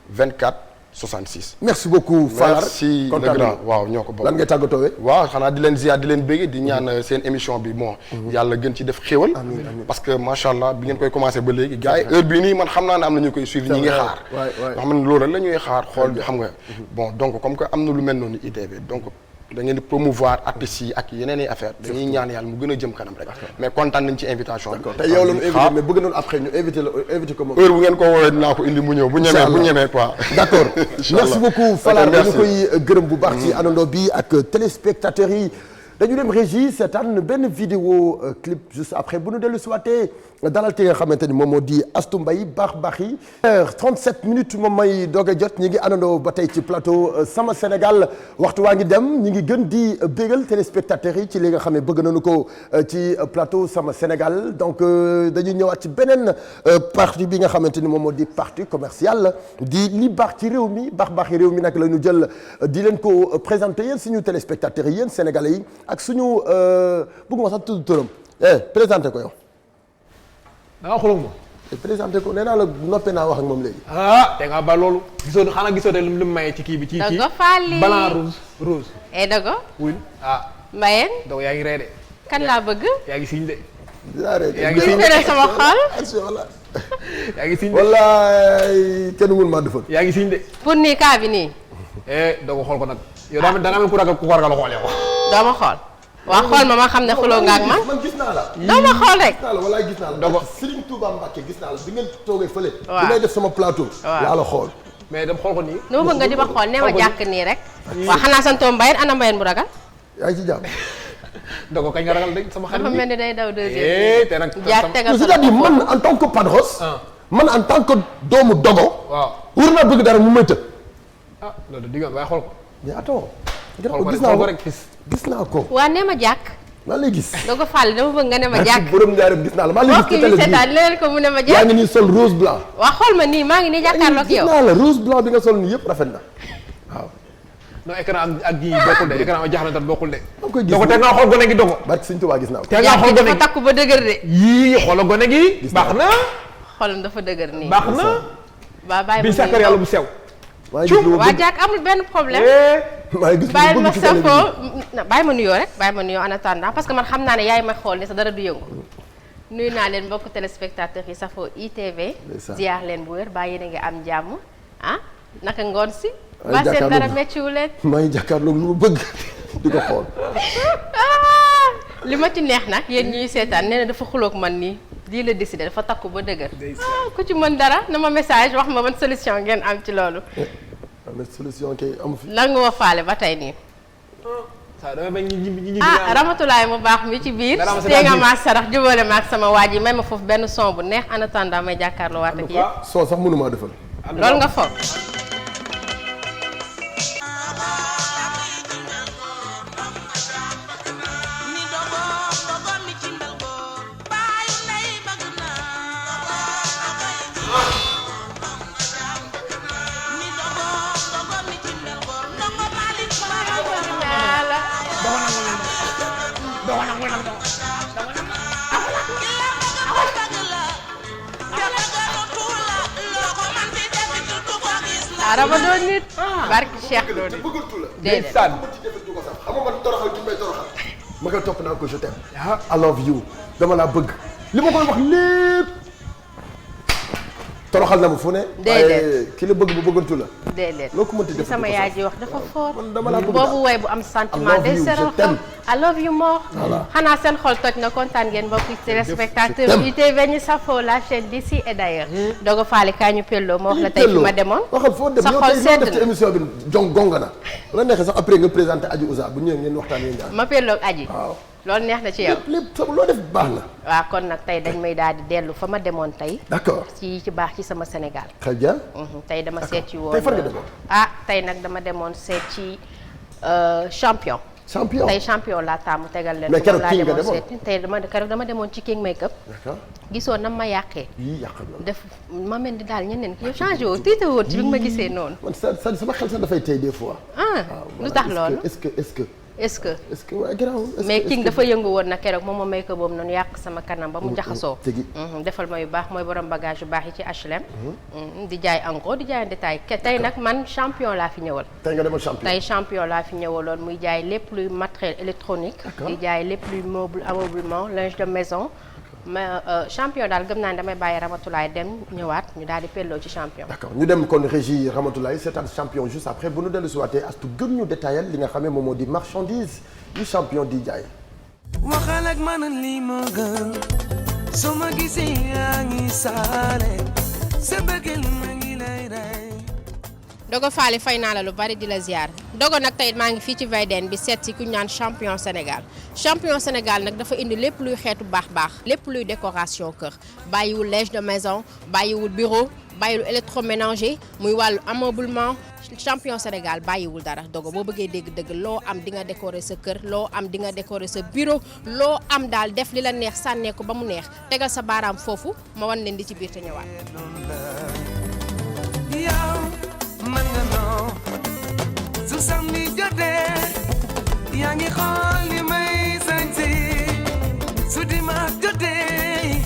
Speaker 7: 24 66.
Speaker 2: merci beaucoup. Falar
Speaker 7: merci le grand waaw ñoo ko bokk.
Speaker 2: lan ngay tàggatoo
Speaker 7: waaw xanaa di leen ziar di leen bëgg di ñaan seen émission bi bon. yàlla gën ci def xéwal. parce que macha allah bi ngeen koy commencé ba léegi gars yi heure bii nii man xam naa ne am na ñu koy suivre ñi ngi xaar. nga xam ne loolu la ñuy xaar xool bi xam nga. bon donc comme que am na lu mel noonu ITV donc da ngeen di promouvoir artistes yi ak yeneen i affaire dañuy ñaan yàlla mu gën a jëm kanam rek. mais kontaan nañ ci invitation bi.
Speaker 2: tey yow la ñu invité mais bëgg nañu après ñu invité ko moom.
Speaker 7: heure bu ngeen ko woowee dinaa ko indi mu ñëw bu ñemee quoi.
Speaker 2: d'accord merci beaucoup Falar dañu koy gërëm bu baax ci àndandoo bi ak téléspectateurs yi dañu dem régie seetaan benn vidéo clip juste après bu ñu dellu si waatee dalal te nga xamante ni moom moo di Astou Mbaye baax yi 37 minutes moom may doog a jot ñi ngi àndandoo ba tey ci plateau Sama Sénégal waxtu waa ngi dem ñi ngi gën di bégal téléspectateurs yi ci li nga xam ne bëgg nañu ko ci plateau Sama Sénégal donc dañuy ñëwaat ci beneen partie bi nga xamante ni moom moo di partie commerciale di li baax ci réew mi baax yi réew mi nag la ñu jël di leen ko présenter yéen suñu téléspectateurs yi yéen sénégalais yi ak suñu bëgguma sax tudd turam présenté ko yow.
Speaker 3: da nga xooloo moom.
Speaker 2: présenté ko nee naa la noppee naa wax ak moom léegi.
Speaker 3: te nga ba loolu. gisoo de lu maye ci kii bi. ci kii
Speaker 5: Dogo Fally
Speaker 3: blanc rose.
Speaker 5: Dogo.
Speaker 3: wuy
Speaker 5: Mbayeen.
Speaker 3: Dogo yaa ngi ree de.
Speaker 5: kan laa bëgg.
Speaker 3: yaa ngi siñ de.
Speaker 2: yaa
Speaker 3: ngi siñ
Speaker 5: de sama xol.
Speaker 3: yaa ngi siñ de.
Speaker 2: wallaay kenn mënu maa defal.
Speaker 3: yaa ngi siñ de.
Speaker 5: pour nii kaa bi nii.
Speaker 3: Dogo xool ko nag. yow da nga mel ku ragal ku ragal xool yow.
Speaker 5: doo ma xool. waa xool ma xam ne xuloo nga ak man
Speaker 2: gis naa la.
Speaker 5: doo ma xool rek.
Speaker 2: gis naa la walaay gis naa la.
Speaker 3: Dogo
Speaker 2: Serigne Touba Mbacké gis naa la bi ngeen toogee fële.
Speaker 5: waaw
Speaker 2: bi may def sama plateau. laa la xool.
Speaker 3: mais dem xool ko nii.
Speaker 5: nu ma bëgg nga di ma xool nee ma jàkk nii rek. waaw xanaa santoo Mbayeen ana Mbayeen bu ragal.
Speaker 2: yaa ngi ci jàmm.
Speaker 3: Dogo kañ nga ragal de sama xarit bi
Speaker 5: dafa mel ni day daw deuxième.
Speaker 3: te nag
Speaker 5: jàkk tegal
Speaker 2: c'est-à-dire man en tant que Padros. man en tant que doomu Dogo.
Speaker 3: waaw
Speaker 2: wur naa bëgg dara mu may të.
Speaker 3: loolu diggoon waaye xool ko.
Speaker 2: mais attends.
Speaker 3: gis naa ko rek
Speaker 2: gis naa ko.
Speaker 5: waa nee ma jàkk.
Speaker 2: maa lay gis.
Speaker 5: Dogo Fally dama bëgg nga ne ma jàkk.
Speaker 2: borom njaareem gis naa la maa lay gis.
Speaker 5: mbokk yi seetaan leen ko mu ne ma jàkk.
Speaker 2: yaa ngi nii sol rose blanc.
Speaker 5: waa xool ma nii maa ngi nii jàkkaarloo ak yow.
Speaker 2: gis naa la rose blanc bi nga sol nii yëpp rafet na waaw.
Speaker 3: non écran ak ji bokkul de écran jaxantal bokkul de.
Speaker 2: maa ngi koy gis
Speaker 3: Dogo te nga xool gone gi Dogo.
Speaker 2: barke Sëñ Tuubaa gis naa ko.
Speaker 3: te nga xool
Speaker 5: jàkk
Speaker 3: gone
Speaker 5: dafa
Speaker 3: gi
Speaker 5: takku ba dëgër de.
Speaker 3: yii xoola gone gi. baax na.
Speaker 5: xolam dafa dëgër nii.
Speaker 3: baax na.
Speaker 5: waa bàyyi
Speaker 3: bi
Speaker 5: ma
Speaker 3: sàkkar yàlla bu sew.
Speaker 5: waa jàkk amul benn problème.
Speaker 2: maa ngi gis
Speaker 5: bàyyi ma safoo bàyyi ma nuyoo rek bàyyi ma nuyoo en attendant parce que man xam naa ne yaay ma xool ni sa dara du yëngu. nuyu naa leen mbokk téléspectateurs yi safoo ITV. ziar leen bu wér bàyyi yéen a ngi am jàmm naka ngoon si. ba seen dara méttiwu leen.
Speaker 2: maa ngi jàkkaarloog lu ma bëgg di ko xool.
Speaker 5: li ma ci neex nag yéen ñuy seetaan nee na dafa xuloog man nii lii la décidé dafa takku ba dëgër. ku ci mën dara na ma message wax ma ban solution ngeen am ci loolu.
Speaker 2: mais solution kay amu fi.
Speaker 5: lan nga ma faale ba tey nii. Ramatulaay mu baax mi ci biir. tey nga ma sarax jubóole ma ak sama waa ji may ma foofu benn son bu neex en attendant may jàkkaarloo waat ak yéen.
Speaker 2: soo sax mënumaa defal.
Speaker 5: loolu nga foog. Rama doon nit. barki Cheikh doon nit. déedéet
Speaker 2: xam nga man toroxal ci may toroxal. ma koy topp naa ko je t'aime. I love you dama laa bëgg. li ma koy wax lépp. toroxal na ma fu ne.
Speaker 5: déedéet
Speaker 2: ki la bëgg bu bëggantu la.
Speaker 5: déedéet
Speaker 2: loo ko mënti def
Speaker 5: sama yaay ji wax dafa fort.
Speaker 2: man dama laa bëgg
Speaker 5: boobu way bu am sentiment day seral xol. I love you more. xanaa seen xol toj na kontaan ngeen mbokki téléspectateur ITV ñu safoo la chaîne d'ici et d'ailleurs. Dogo Fally kaa ñu pelloo ma wax la tey fi ma demoon.
Speaker 2: waxal foo dem yow tey loo def ci émission bi gonga na. la neexee sax après nga présenté Adji Ouza bu ñëwee ngeen waxtaan yéen ñaar.
Speaker 5: ma pelloo ak Adji.
Speaker 2: waaw
Speaker 5: loolu neex na ci yow.
Speaker 2: lépp loo def baax na.
Speaker 5: waaw kon nag tey dañ may daal di dellu fa ma demoon tey.
Speaker 2: d'accord
Speaker 5: ci baax ci sama Sénégal.
Speaker 2: très bien.
Speaker 5: tey dama seet ci woon
Speaker 2: tey fan nga demoon.
Speaker 5: tey nag dama demoon seet ci champion.
Speaker 2: champion
Speaker 8: tey champion laa taamu tegal leen.
Speaker 2: mais keroog
Speaker 8: laa
Speaker 2: kii nga
Speaker 8: demoon
Speaker 2: demoon
Speaker 8: seeti tey keroog dama demoon ci King Makeup.
Speaker 2: d'accord
Speaker 8: gisoo nam ma yàqee.
Speaker 2: yii yàq na
Speaker 8: def ma mel ni daal ñeneen ki yow changé woo tiite woon ci bi nga ma gisee noonu.
Speaker 2: man sama xel sax dafay tey des fois.
Speaker 8: lu tax loolu
Speaker 2: est-ce que waaye garaawul.
Speaker 8: mais King dafa yëngu woon na keroog moom make up boobu noonu yàq sama kanam ba mu jaxasoo. defal ma yu baax mooy borom bagage yu baax yi ci HLM. di jaay en gros di jaay en détail tey nag man champion laa fi ñëwal.
Speaker 2: tey nga demoon champion
Speaker 8: tey champion laa fi ñëwaloon muy jaay lépp luy matériel électronique. di jaay lépp luy meuble ameublement linge de maison. mais champion daal gëm naa ne damay bàyyi Ramatoulaye dem ñëwaat ñu daal di pelloo ci champion.
Speaker 2: d'accord ñu dem kon régie Ramatoulaye seetaan champion juste après bu nu dellu si waatee astu gën ñu détaillal li nga xam ne moom moo di marchandise yu champion di jaay.
Speaker 1: waxal ak man lii moo gën su ma gisee yaa ngi saale sa bëggeel ma ngi lay rey.
Speaker 8: Dogo Faly fay naa la lu bari di la ziar Dogo nag tey maa ngi fii ci VDN bi seet si ku ñu naan champion Sénégal champion Sénégal nag dafa indi lépp luy xeetu baax lépp luy décoration kër bàyyiwul linge de maison bàyyiwul bureau bàyyiwul électroménager muy wàllu ameublement champion Sénégal bàyyiwul dara Dogo boo bëggee dégg-dëgg loo am di nga décorer sa kër loo am di nga décorer sa bureau loo am daal def li la neex sànnee ko ba mu neex tegal sa baaraam foofu ma wan leen di ci biir te ñëwaat.
Speaker 1: man nga noo su samedi jotee yaa ngi xool li may sañse su dimanche jotee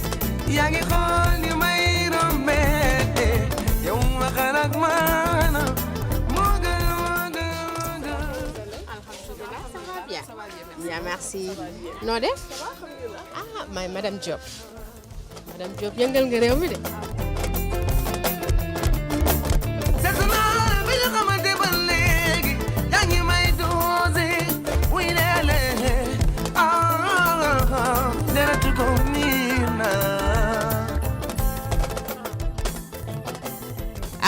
Speaker 1: yaa ngi xool li may rombee yow waxal ak man moo gën.
Speaker 8: Alhamdulillah ça va bien. Bien merci. noo def may madame Diop yëngal nga réew mi de.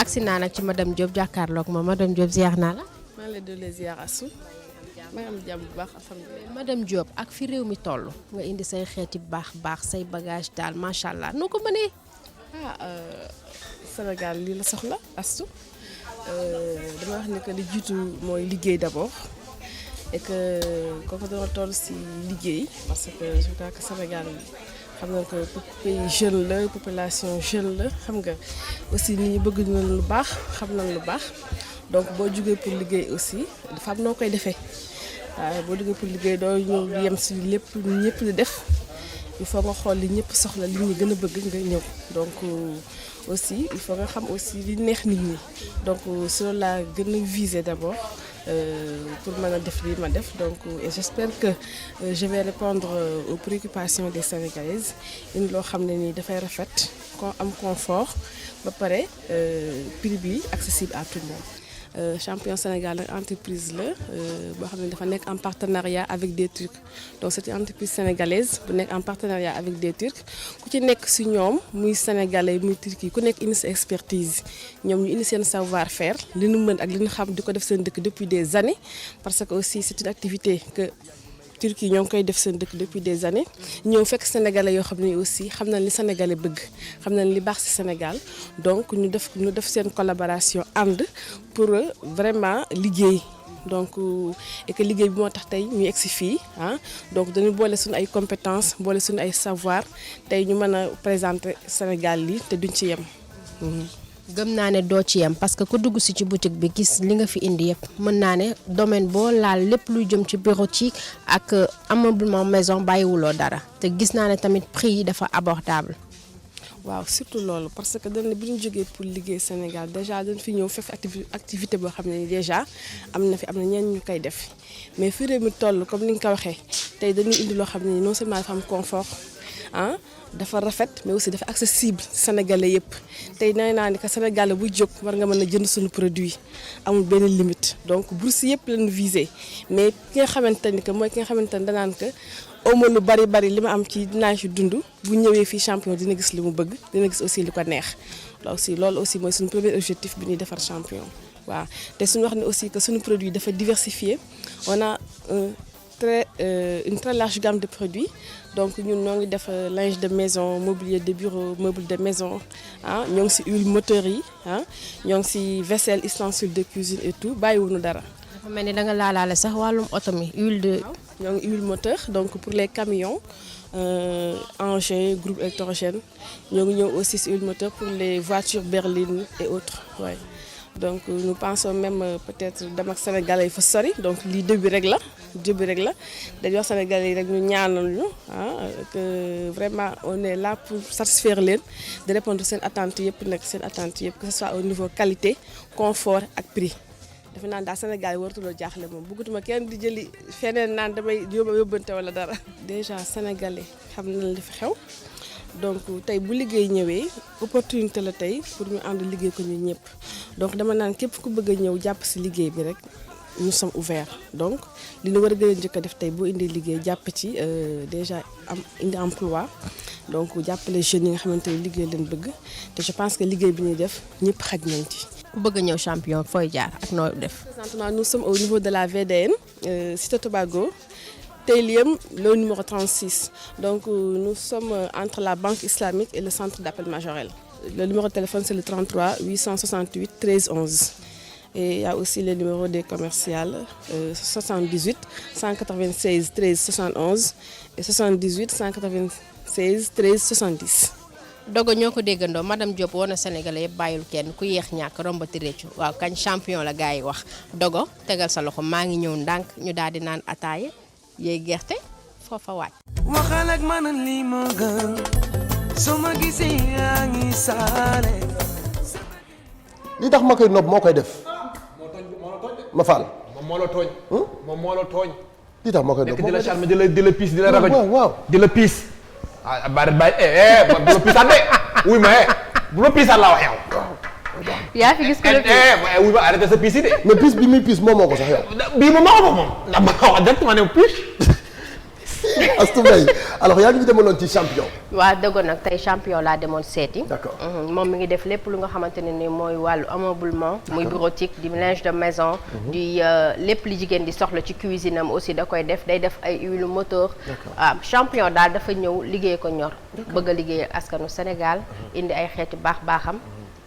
Speaker 8: agsi naa nag ci madame Diop jàkkaarloog ma madame Diop ziar naa la.
Speaker 9: maa ngi lay doole ziar Astou maa ngi am jàmm bu baax alhamdulilah.
Speaker 8: madame Diop ak fi réew mi toll nga indi say xeeti baax say bagage daal macha allah noo ko mënee.
Speaker 9: Sénégal lii la soxla Astou dama wax ni que li jiitu mooy liggéey d'abord et que kooku dama toll si liggéey parce que je crois que Sénégal xam nga que pays jeune la population jeune la xam nga aussi nit ñi bëgg nañ lu baax xam nañ lu baax donc boo jógee pour liggéey aussi dafa am noo koy defee waaye boo jógee pour liggéey doo ñëw yem si lépp ñëpp di def il faut nga xool li ñëpp soxla li ñu gën a bëgg nga ñëw donc aussi il faut nga xam aussi li neex nit ñi donc sur la gën a viser d'abord pour mën a def lii ma def donc et j'espère que je vais répondre aux préoccupations des Sénégalaises indi loo xam ne nii dafay rafet am confort ba pare prix bi accessible à tout le monde. Champion Sénégal nag entreprise la boo xam ne dafa nekk en partenariat avec des Turcs donc c'est une entreprise sénégalaise bu nekk en partenariat avec des Turcs ku ci nekk si ñoom muy sénégalais muy turc yi ku nekk indi sa expertise ñoom ñu indi seen savoir-faire li nu mën ak li nu xam di ko def seen dëkk depuis des années parce que aussi c'est une activité que Turquie ñoo ngi koy def seen dëkk depuis des années ñëw fekk sénégalais yoo xam ne aussi xam nañ li sénégalais bëgg xam nañ li baax ci Sénégal donc ñu def seen collaboration ànd pour vraiment liggéey donc et que liggéey bi moo tax tey ñu egsi fii donc dañu boole suñu ay compétences boole suñu ay savoir tey ñu mën a présenter Sénégal lii te duñ ci yem.
Speaker 8: gëm naa ne doo ci yem parce que ku dugg si ci boutique bi gis li nga fi indi yëpp mën naa ne domaine boo laal lépp luy jëm ci bureautique ak ameublement maison bàyyiwuloo dara te gis naa ne tamit prix yi dafa abordable.
Speaker 9: waaw surtout loolu parce que dañ ne bu ñu jógee pour liggéey Sénégal déjà dañ fi ñëw fekk activité boo xam ne déjà am na ñenn ñu koy def mais fi réew mi toll comme ni nga ko waxee tey dañuy indi loo xam ne non seulement dafa am confort dafa rafet mais aussi dafa accessible sénégalais yëpp tey nee naa ni que sénégalais bu jóg war nga mën a jënd suñu produit amul benn limite donc bourse yëpp lañu visé mais ki nga xamante ni que mooy ki nga xamante ni danaan que awma lu bari li ma am ci dinaa ci dund bu ñëwee fii champion dina gis li mu bëgg dina gis aussi li ko neex loolu aussi mooy suñu premier objectif bi ñuy defar champion waaw te suñu wax ne aussi que suñu produit dafa diversifié on a une très large gamme de produits donc ñun ñoo ngi def linge de maison mobilier de bureau meuble de maison ñoo ngi ci huile moteur yi ñoo ngi ci vaisselle ustensiles de cuisine et tout bàyyiwuñu dara
Speaker 8: dafa mel ni da nga laalaale sax wàllum oto mi huile de.
Speaker 9: ñoo ngi huile moteur donc pour les camions engins groupe électrogène ñoo ngi ñëw aussi si huile moteur pour les voitures berlines et autres ouais. Donc nous pensons même peut-être dem ak Sénégalais yi fa sori donc lii début rek la dañuy wax Sénégalais yi rek ñu ñaanal ñu que vraiment on est là pour satisfaire leen de répondre seen attentes yëpp nag seen attentes yëpp que ce soit au niveau qualité confort ak prix. defe naa daal Sénégal yi waratuloo jaaxle moom bëggatuma kenn di jëli feneen naan damay yóbbante wala dara. déjà Sénégalais xam na li fi xew donc tey bu liggéey ñëwee opportunité la tey pour ñu ànd liggéey ko ñun ñëpp donc dama naan képp ku bëgg a ñëw jàpp si liggéey bi rek nous sommes ouverts donc li ñu war a gën a njëkk a def tey boo indi liggéey jàpp ci déjà indi emploi donc jàppale jeunes yi nga xamante ne liggéey leen bëgg te je pense que liggéey bi ñuy def ñëpp xaj nañ ci.
Speaker 8: ku bëgg a ñëw champion fooy jaar ak noo def.
Speaker 9: Présentement nous sommes au niveau de la VDN Cité Tobago Télium le numéro 36 donc nous sommes entre la banque islamique et le centre d'appel Majorel. Le numéro de téléphone c'est le 33 868 13 11 et il y a aussi le numéro des commerciales 78 196 13 71 et 78 196 13 70.
Speaker 8: Dogo ñoo ko déggandoo madame Diop woon na Sénégalais yëpp bàyyil kenn ku yéex ñàkk rombati réccu waaw kañ champion la gars yi wax Dogo tegal sa loxo maa ngi ñëw ndànk ñu daal di naan ataaya yéey gerte foofa waaj.
Speaker 1: waxal ak man lii moo gën su ma gisee yaa ngi saale.
Speaker 2: li tax ma koy nopp moo koy def. ma faal.
Speaker 3: moom moo la tooñ. moom moo la tooñ.
Speaker 2: li tax ma koy nopp
Speaker 3: nekk di la charme di la piis di la ragaj.
Speaker 2: waaw
Speaker 3: di la piis. ah bari bu la piisaat de wuy ma bu la piisaat laa wax yow.
Speaker 8: yaa fi gis que le
Speaker 3: wuy ma arrêté sa piis yi de.
Speaker 2: mais piis bi muy piis moom moo ko sax yow.
Speaker 3: bii moom moo ko moom. ndax ma ko wax directement ne piis.
Speaker 2: Astou Mbaye alors yaa ngi ñu demaloon ci champion.
Speaker 8: waa Dogo nag tey champion laa demoon seeti.
Speaker 2: D'accord.
Speaker 8: moom mi ngi def lépp lu nga xamante ne ni mooy wàllu ameublement. muy bureautique di linge de maison. di lépp li jigéen di soxla ci cuisine am aussi da koy def day def ay huile moteur. champion daal dafa ñëw liggéey ko ñor. bëgg a liggéey askanu Sénégal. indi ay xeeti baaxam.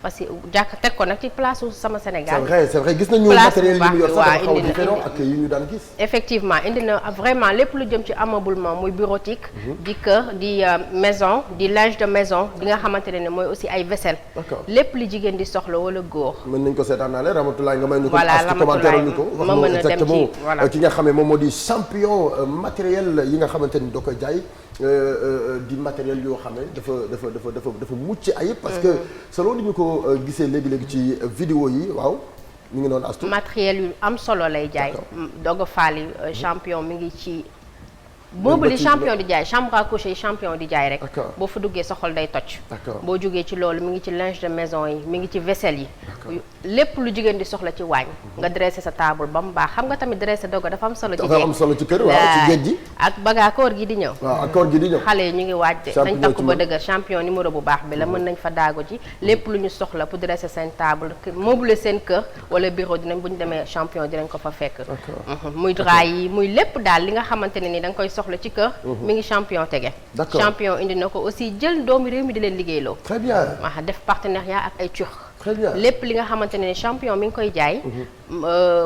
Speaker 8: parce que jàkk teg ko nag ci place su sama Sénégal.
Speaker 2: c'est vrai gis nañu matériel yi mu yor sax dafa xaw a différent ak yi ñu daan gis.
Speaker 8: effectivement indi na vraiment lépp lu jëm ci ameublement muy bureautique. di kër di maison di linge de maison di nga xamante ne mooy aussi ay vaisselle. lépp li jigéen di soxla wala góor.
Speaker 2: mën nañ ko seetaanaale Ramatoulaye nga may ñu ko.
Speaker 8: voilà
Speaker 2: commentaire ñu ko
Speaker 8: ma mën a dem ci
Speaker 2: voilà ki nga xam ne moom moo di champion matériel yi nga xamante ni da koy jaay. di matériel yoo xam ne dafa mucc ayib parce que selon li ñu ko gisee léegi ci vidéo yi waaw mi ngi noonu Astou
Speaker 8: matériel yu am solo lay jaay Dogo Fall champion mi ngi ci boobu li champion di jaay chambre à coucher yi champion di jaay rek boo fa duggee sa xol day toj boo jógee ci loolu mi ngi ci linge de maison yi mi ngi ci vaisselle yi lépp lu jigéen di soxla ci waañ nga dressé sa table ba mu baax xam nga tamit dressé Dogo dafa am solo ci
Speaker 2: dafa am solo ci kër waaw ci géej gi
Speaker 8: ak bagaa koor gi di ñëw
Speaker 2: waaw ak koor gi di ñëw
Speaker 8: xale yi ñu ngi waaj de nañ takku ba dëgër champion numéro bu baax bi la mën nañ fa daago ji lépp lu ñu soxla pour dresser seen table meubler seen kër wala bureau dinañ bu ñu demee champion dinañ ko fa fekk muy drap yi muy lépp daal li nga xamante ne ni da nga koy soxla ci kër mi ngi champion tege champion indi na ko aussi jël doomi réew mi di leen liggéeyloo
Speaker 2: très bien
Speaker 8: def partenariat ak ay turc
Speaker 2: très bien
Speaker 8: lépp li nga xamante ne champion mi ngi koy jaay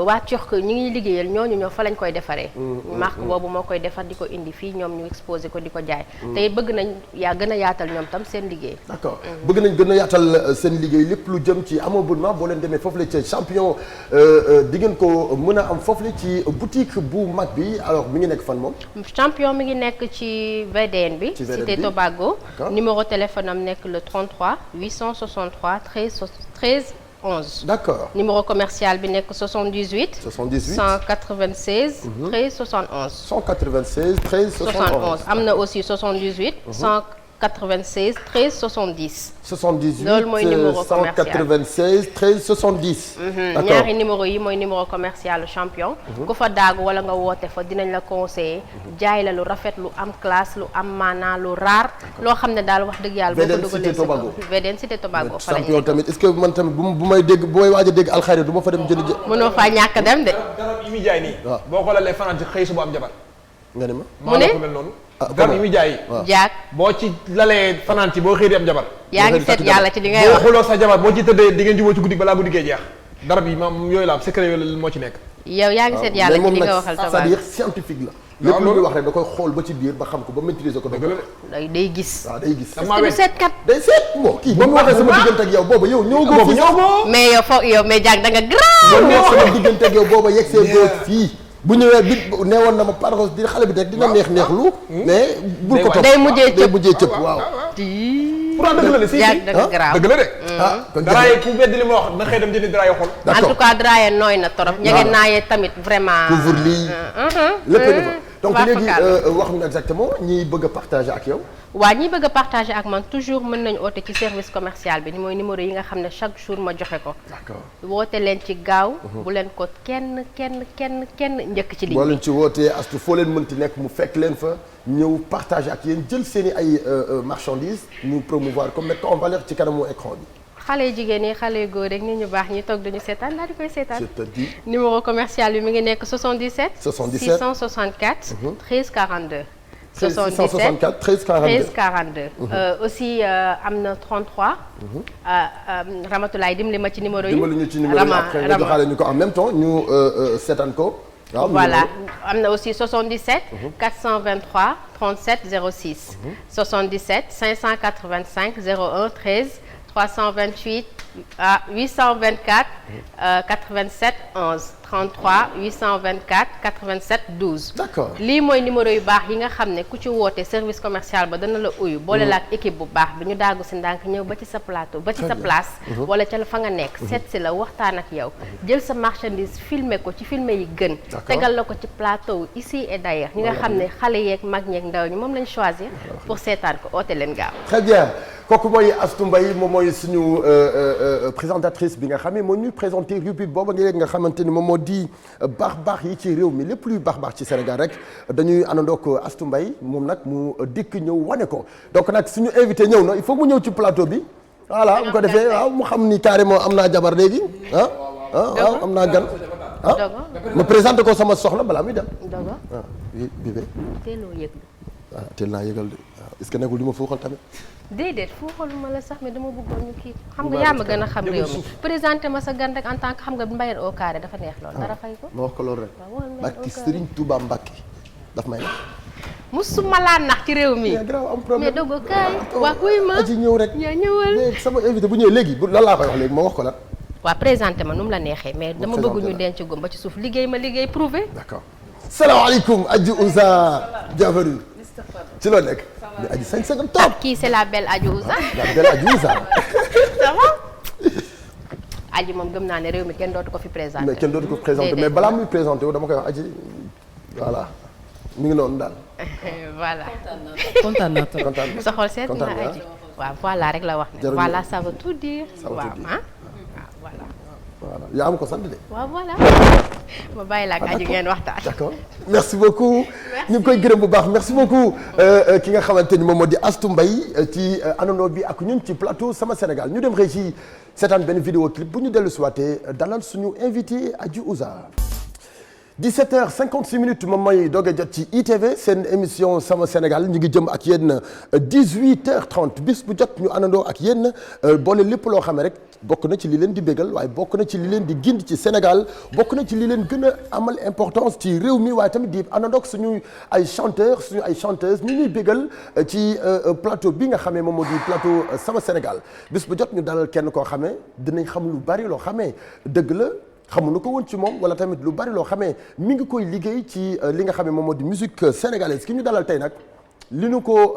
Speaker 8: waa turc ñi ngi liggéeyal ñoo fa lañ koy defaree marque boobu moo koy defar di ko indi fii ñoom ñu exposé ko di ko jaay te bëgg nañ gën a yaatal ñoom tam seen liggéey
Speaker 2: d'accord bëgg nañ gën a yaatal seen liggéey lépp lu jëm ci ameublement boo leen demee foofu la ci champion di ngeen ko mën a am foofu la ci boutique bu mag bi alors mi ngi nekk fan moom
Speaker 8: champion mi ngi nekk ci VDN bi Cité Tobago numéro téléphone am nekk le 33 863 13 11.
Speaker 2: D'accord.
Speaker 8: Numéro commercial bi nekk 78. 196. 13 71.
Speaker 2: 196 13 71.
Speaker 8: am na aussi 78. 196 13 70.
Speaker 2: 78
Speaker 8: loolu mooy numéro commercial
Speaker 2: 196 13 70.
Speaker 8: d'accord ñaari numéro yi mooy numéro commercial champion. ku fa daagu wala nga woote fa dinañ la conseiller jaay la lu rafet lu am classe lu am maanaa lu raar. loo xam ne daal wax dëgg yàlla boo ko dugalee sa VDN Cité Tobago fa la
Speaker 2: champion tamit est-ce que man tamit bu may dégg bu may waaj a dégg alxayri du ma fa dem jënd.
Speaker 8: mënoo faa ñàkk dem de.
Speaker 3: garab yi muy jaay nii. waaw boo ko lalee fanaan ci xëy suba am jabar.
Speaker 2: nga ne ma
Speaker 8: mu ne
Speaker 3: mel noonu. garab yi muy jaay.
Speaker 8: jaag
Speaker 3: boo ci lalee fanaan ci boo xëy di am jabar.
Speaker 8: yaa ngi seet yàlla ci li ngay wax
Speaker 3: boo xuloo sa jabar boo ci tëddee di ngeen jubóo ci guddi balaa guddi gee jeex. darab yi maam yooyu la am secret yooyu moo ci nekk.
Speaker 8: yow yaa ngi seet yàlla ci li nga waxal tabaar
Speaker 2: c'est-à-dire scientifique la. lépp lu muy wax rek da koy xool ba ci biir ba xam ko ba maîtriser ko.
Speaker 8: day gis.
Speaker 2: waaw day gis.
Speaker 8: du seet kat.
Speaker 2: day seet bon kii ba mu waxee sama diggante ak yow booba yow ñëwagoo fi
Speaker 8: mais yow mais Diack da nga grave.
Speaker 2: ba sama diggante ak yow booba yegg see boo fii. bu ñëwee bi neewoon na ma par exemple di xale bi rek dina neexlu. mais bul ko topp
Speaker 8: day mujjee
Speaker 2: cëpp waaw.
Speaker 3: pourtant dëgg la de si
Speaker 8: Diack da nga grave
Speaker 3: dëgg la de. Draye ku weddi li ma wax na xëy dem jëndi Draye xool.
Speaker 8: en tout cas Draye nooy na torop. ñege naayee tamit vraiment.
Speaker 2: couvre lii lépp donc léegi wax nga exactement ñi bëgg a partager ak yow.
Speaker 8: waa ñi bëgg a partager ak man toujours mën nañu oote ci service commercial bi ni mooy numéro yi nga xam ne chaque jour ma joxe ko.
Speaker 2: d'accord
Speaker 8: woote leen ci gaaw. bu leen ko kenn njëkk ci ligne bi.
Speaker 2: boo leen ci wootee astu foo leen mënti nekk mu fekk leen fa ñëw partager ak yéen jël seen i ay marchandises ñu promouvoir comme mettre en valeur ci kanamu écran bi.
Speaker 8: xale jigéen ñi xale góor rek nit ñu baax ñi toog duñu seetaan daal di koy seetaan.
Speaker 2: je te dis.
Speaker 8: numéro commercial bi mi ngi nekk 77. 664. 13 42.
Speaker 2: 664 13 42
Speaker 8: aussi am na 33. Ramatoulaye dimbali ma ci numéro yi.
Speaker 2: dimbali ñu ci numéro yi après nga joxaale ñu ko en même temps ñu seetaan ko. waaw
Speaker 8: voilà am na aussi 77. 423 37 06. 77 585 01 13. 328 824 87 11 33 824 87 12.
Speaker 2: d'accord
Speaker 8: lii mooy numéro yu baax yi nga xam ne ku ci woote service commercial ba dana la uyu. boole la ak équipe bu baax bi ñu daagu si ndànk ñëw ba ci sa plateau ba ci sa place. wala ca la fa nga nekk. seet si la waxtaan ak yow. jël sa marchandise filmer ko ci filmer yi gën. tegal la ko ci plateau ici et d'ailleurs ñi nga xam ne xale yeeg mag ñeeg ndaw ñi moom lañ choisir. pour seetaan ko oote leen gaaw.
Speaker 2: très bien. kooku mooy Astou Mbaye moom mooy suñu présentatrice bi nga xam ne moo ñuy présenté rubrique boobu nga xamante ni moom moo di baax yi ci réew mi lépp luy baax ci Sénégal rek dañuy àndandoo ak Astou Mbaye moom nag mu dikk ñëw wane ko donc nag suñu invité ñëw na il faut mu ñëw ci plateau bi voilà bu ko defee waaw mu xam ni carrément am naa jabar léegi waaw am naa gan ma présenté ko sama soxla balaa muy dem.
Speaker 8: Dogo
Speaker 2: bébé
Speaker 8: teeloo yëg.
Speaker 2: teel naa yëgal de waaw est-ce que nekkul di ma fuuxal tamit.
Speaker 8: déedéet fuuxal ma la sax mais dama bëggoon ñu kii xam nga yaa ma gën a xam réew mi présenté ma sa gan rek en tant que xam nga mbayeen au carré dafa neex lool dara fay ko.
Speaker 2: ma wax ko loolu rek. barki Serigne Touba Mbacké daf may nax.
Speaker 8: musuma laa nax ci réew mi. mais Dogo kaay waa kuy ma
Speaker 2: aji ñëw rek.
Speaker 8: yaa ñëwal
Speaker 2: sama invité bu ñëwee léegi lan laa koy wax léegi ma wax ko lan.
Speaker 8: waa présenté ma nu mu la neexee mais dama bëgg ñu denc gom ba ci suuf liggéey ma liggéey prouvé.
Speaker 2: d'accord salaamaaleykum Adji Ouza bienvenue ci loo nekk. mais Adji sañ sagam top.
Speaker 8: kii c'est la belle Adji Ouza.
Speaker 2: la belle Adji Ouza.
Speaker 8: ça va. Adji moom gëm naa ne réew mi kenn dootu ko fi présenté.
Speaker 2: mais kenn dootu ko présenté mais balaa muy présenté wu dama koy wax Adji voilà mi ngi noonu daal.
Speaker 8: voilà.
Speaker 9: kontaan naa trop.
Speaker 8: sa xol seet na Adji. waaw voilà rek la wax ne. voilà ça veut tout dire.
Speaker 2: ça veut tout dire
Speaker 8: waaw voilà.
Speaker 2: voilà yaa am ko sant de.
Speaker 8: waaw voilà. ma bàyyi la ak Adji ngeen waxtaan.
Speaker 2: d'accord merci beaucoup. ñu ngi koy gërëm bu baax merci beaucoup. ki nga xamante ni moom moo di Astou Mbaye ci àndandoo bi ak ñun ci plateau Sama Sénégal ñu dem régie seetaan benn vidéo clip bu ñu dellu si waatee dalal suñu invité Adji Ouza. 17h56 moom mooy doog a jot ci ITV seen émission Sama Sénégal ñu ngi jëm ak yéen 18h30 bis bu jot ñu àndandoo ak yéen boole lépp loo xam ne rek bokk na ci li leen di bégal waaye bokk na ci li leen di gindi ci Sénégal bokk na ci li leen gën a amal importance ci réew mi waaye tamit di àndandoo ak suñu ay chanteurs suñu ay chanteuses ñu ñuy bégal ci plateau bi nga xamee moom moo di plateau Sama Sénégal bis bu jot ñu dalal kenn koo xamee dinañ xam lu bari loo xamee dëgg la. xamuñu ko woon ci moom wala tamit lu bari loo xamee mi ngi koy liggéey ci li nga xamee moom moo di musique sénégalaise ki ñu dalal tey nag li ñu ko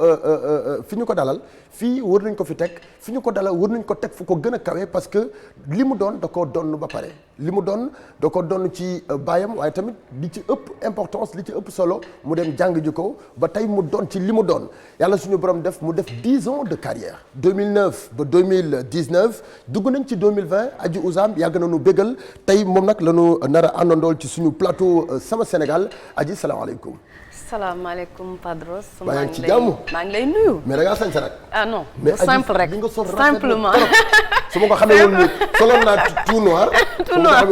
Speaker 2: fi ñu ko dalal fii war nañ ko fi teg fi ñu ko dalal war nañ ko teg fu ko gën a kawe parce que li mu doon da koo donn ba pare li mu doon da ko donn ci baayam waaye tamit li ci ëpp importance li ci ëpp solo mu dem jàng ji ko ba tey mu doon ci li mu doon yàlla suñu borom def mu def 10 ans de carrière 2009 ba 2019 dugg nañ ci 2020 Adji Ouza yàgg na nu bégal tey moom nag la ñu nar a àndandool ci suñu plateau Sama Sénégal Adji salaamaaleykum.
Speaker 10: salaamaaleykum Padros.
Speaker 2: maa ngi ci jàmm
Speaker 10: maa ngi lay nuyu.
Speaker 2: mais da ngaa sañ sa nag.
Speaker 10: ah non
Speaker 2: mais
Speaker 10: simple rek simplement.
Speaker 2: su ma ko xamee woon nii soloon naa tout noir.
Speaker 10: tout noir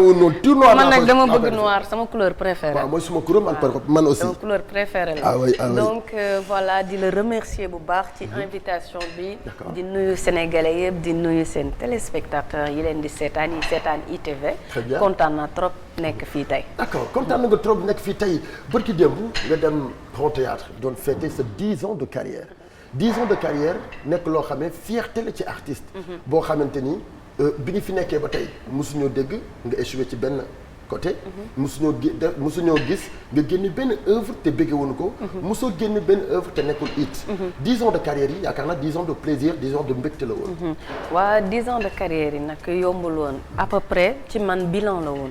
Speaker 2: tout noir
Speaker 10: man nag dama bëgg noir sama couleur préférée.
Speaker 2: waaw mooy suma couleur man aussi.
Speaker 10: sama couleur préférée la.
Speaker 2: ah oui ah oui
Speaker 10: donc voilà di la remercier bu baax ci invitation bi. di nuyu sénégalais yëpp di nuyu seen téléspectateurs yi leen di seetaan ITV.
Speaker 2: très bien
Speaker 10: kontaan naa trop nekk fii tey.
Speaker 2: d'accord kontaan nga trop nekk fii tey barki démb nga dem Grand Théâtre doon fêter sa 10 ans de carrière 10 ans de carrière nekk loo xam ne fierté la ci artiste. boo xamante ni bi ñu fi nekkee ba tey mosuñoo dégg nga échoué ci benn côté. mosuñoo gis nga génne benn œuvre te bëggee woon ko. mosoo génne benn œuvre te nekkul hit. 10 ans de carrière yi yaakaar naa 10 ans de plaisir 10 ans de mbégte la woon.
Speaker 10: waa 10 ans de carrière yi nag yombul woon à peu près ci man bilan la woon.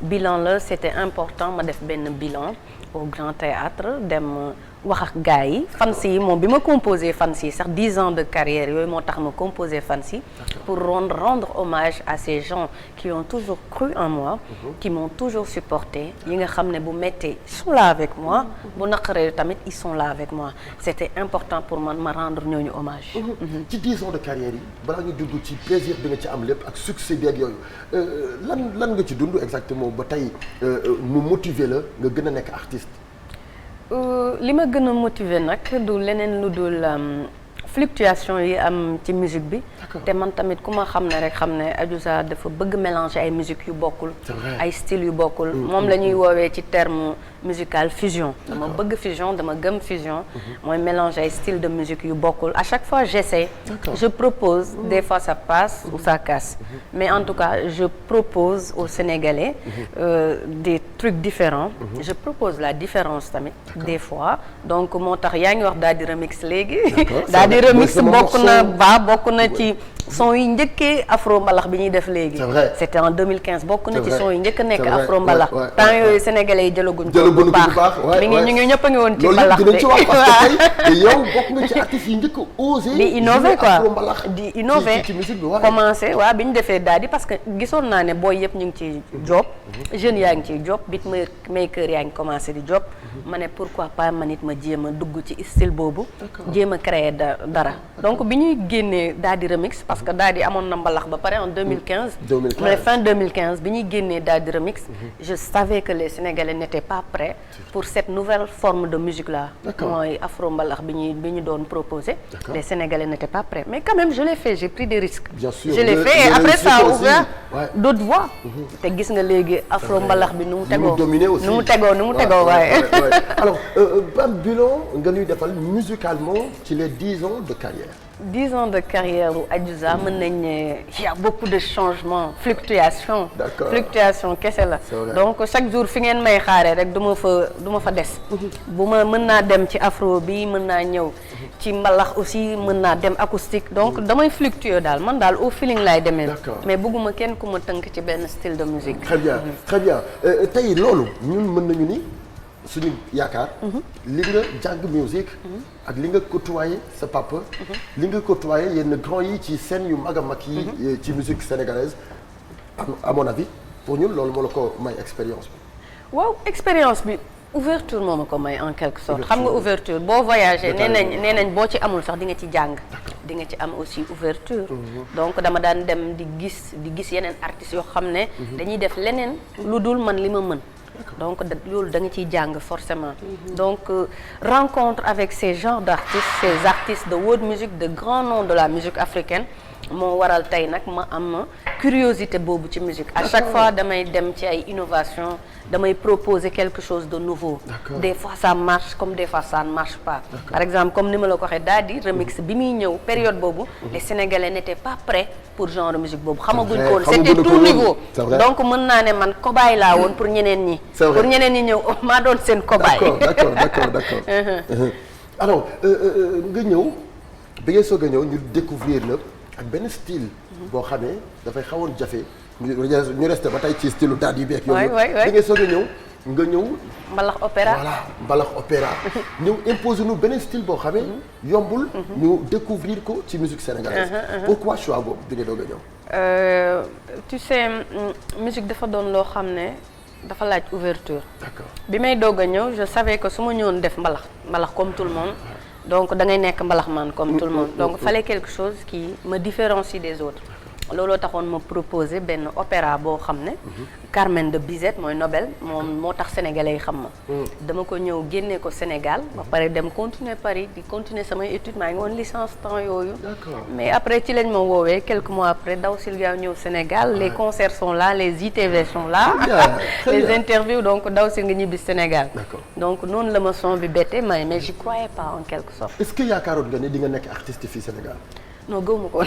Speaker 10: bilan la c'était important ma def benn bilan au Grand Théâtre dem wax ak gars yi fans yi moom bi ma composé fans yi sax 10 ans de carrière yooyu moo tax ma composé fans yi pour rendre hommage à ces gens qui ont toujours cru en moi qui m'ont toujours supporté yi nga xam ne bu méttee ils sont là avec moi bu naqaree tamit ils sont là avec moi c'était important pour man ma rendre ñooñu hommage.
Speaker 2: ci 10 ans de carrière yi balaa nga dugg ci plaisir bi nga ci am lépp ak succès bi ak yooyu lan nga ci dund exactement ba tey mu motiver la nga gën a nekk artiste.
Speaker 10: li ma gën a motiver nag du leneen lu dul fluctuation yi am ci musique bi. te man tamit ku ma xam ne rek xam ne Adiouza dafa bëgg mélanger ay musique yu bokkul. ay style yu bokkul. moom la ñuy woowee ci terme musical fusion. dama bëgg fusion dama gëm fusion. mooy mélanger ay style de musique yu bokkul à chaque fois j'essaie. je propose des fois ça passe ou ça casse. mais en tout cas je propose aux Sénégalais des trucs différents. je propose la différence tamit. des fois donc moo tax yaa ngi wax daal di remix léegi. daal di remix bokk na ci son yi njëkkee afro mbalax bi ñuy def léegi. c'était en 2015 bokk na ci son yi njëkk a nekk afro mbalax. temps yooyu sénégalais yi jëlaguñ ko bu baax mi ngi ñu ngi ñëpp a ngi woon ci mbalax bi.
Speaker 2: loolu ci wax parce que tey yow bokk nga ci artistes yi njëkk a osé.
Speaker 10: di innover quoi di innover commencé waaw bi ñu defee daal di parce que gisoon naa ne booy yëpp ñu ngi ci job jeunes yaa ngi ciy job beatmaker yaa ngi commencé di job ma ne pourquoi pas man it ma jéem a dugg ci style boobu jéem a créer dara donc bi ñuy génnee daal di remix parce que daal di amoon na mbalax ba pare en 2015 mais fin 2015 bi ñuy génnee daal di remix je savais que les Sénégalais n'étaient pas prêts pour cette nouvelle forme de musique là mooy afro mbalax bi ñu doon proposé les Sénégalais n'étaient pas prêts mais quand même je l'ai fait j'ai pris des risques je l'ai fait et après ça a ouvert d'autres voies te gis nga léegi afro mbalax bi nu mu tegoo waaye
Speaker 2: alors ban bilan nga ñuy defal musicalement ci les 10 ans de carrière.
Speaker 10: 10 ans de carrière u Adiouza mën nañ ne y a beaucoup de changements fluctuation kese la donc chaque jour fi ngeen may xaaree rek du ma fa des bu ma mën naa dem ci afro bi mën naa ñëw ci mbalax aussi mën naa dem acoustique donc damay fluctuer daal man daal au feeling laay demee mais bëgguma kenn ku ma tënk ci benn style de musique.
Speaker 2: très bien tey loolu ñun mën nañu ni suñu yaakaar li nga jàng musique ak li nga côtoyé sa papa li nga côtoyé yenn grand yi ci scène yu mag a mag yi ci musique sénégalaise à mon avis pour ñun loolu moo la ko may expérience bi
Speaker 10: waaw expérience bi ouverture moo ma ko may en quelque sorte xam nga ouverture boo voyagé nee nañ boo ci amul sax di nga ci jàng di nga ci am aussi ouverture donc dama daan dem di gis yeneen artistes yoo xam ne dañuy def leneen lu dul man li ma mën donc loolu da nga ciy jàng forcément donc rencontre avec ces genres d'artistes ces artistes de world music de grands noms de la musique africaine moo waral tey nag ma am curiosité boobu ci musique à chaque fois damay dem ci ay innovation damay proposer quelque chose de nouveau des fois ça marche comme des fois ça ne marche pas par exemple comme ni ma la ko waxee daal di remix bi muy ñëw période boobu les Sénégalais n'étaient pas prêts pour genre de musique boobu xamaguñ ko woon c'était tout nouveau donc mën naa ne man cobaye laa woon pour ñeneen ñi ñëw maa doon seen cobaye
Speaker 2: d'accord alors nga ñëw bi ngay soog a ñëw ñu découvrir la ak benn style boo xamee dafay xawoon jafe ñu resté ba tey ci style daal yi beeg yooyu bi ngay soog a ñëw nga ñëw
Speaker 10: mbalax opéra
Speaker 2: mbalax opéra ñëw imposer nu beneen style boo xamee yombul ñu découvrir ko ci musique sénégalaise pourquoi choix boobu bi nga doog a ñëw
Speaker 10: tu sais musique dafa doon loo xam ne dafa laaj ouverture
Speaker 2: d'accord
Speaker 10: bi may doog a ñëw je savais que su ma ñëwoon def mbalax comme tout le monde donc da ngay nekk mbalax man comme tout le monde donc fallait quelque chose qui me différencie des autres looloo taxoon ma proposé benn opéra boo xam ne Carmen de Bizet mooy Nobel moom moo tax sénégalais yi xam ma dama ko ñëw génnee ko Sénégal ba pare dem continuer Paris di continuer samay études maa ngi woon licence temps yooyu mais après ci lañ ma woowee quelques mois après Daw Silvia ñëw Sénégal les concerts sont là les ITV sont là les interviews donc Daw Sil nga ñibbi Sénégal donc noonu la ma son bi bette mais j'y croyais pas en quelque sorte.
Speaker 2: est-ce que yaakaaroon nga ne di nga nekk artiste fii Sénégal.
Speaker 10: non gëwuma ko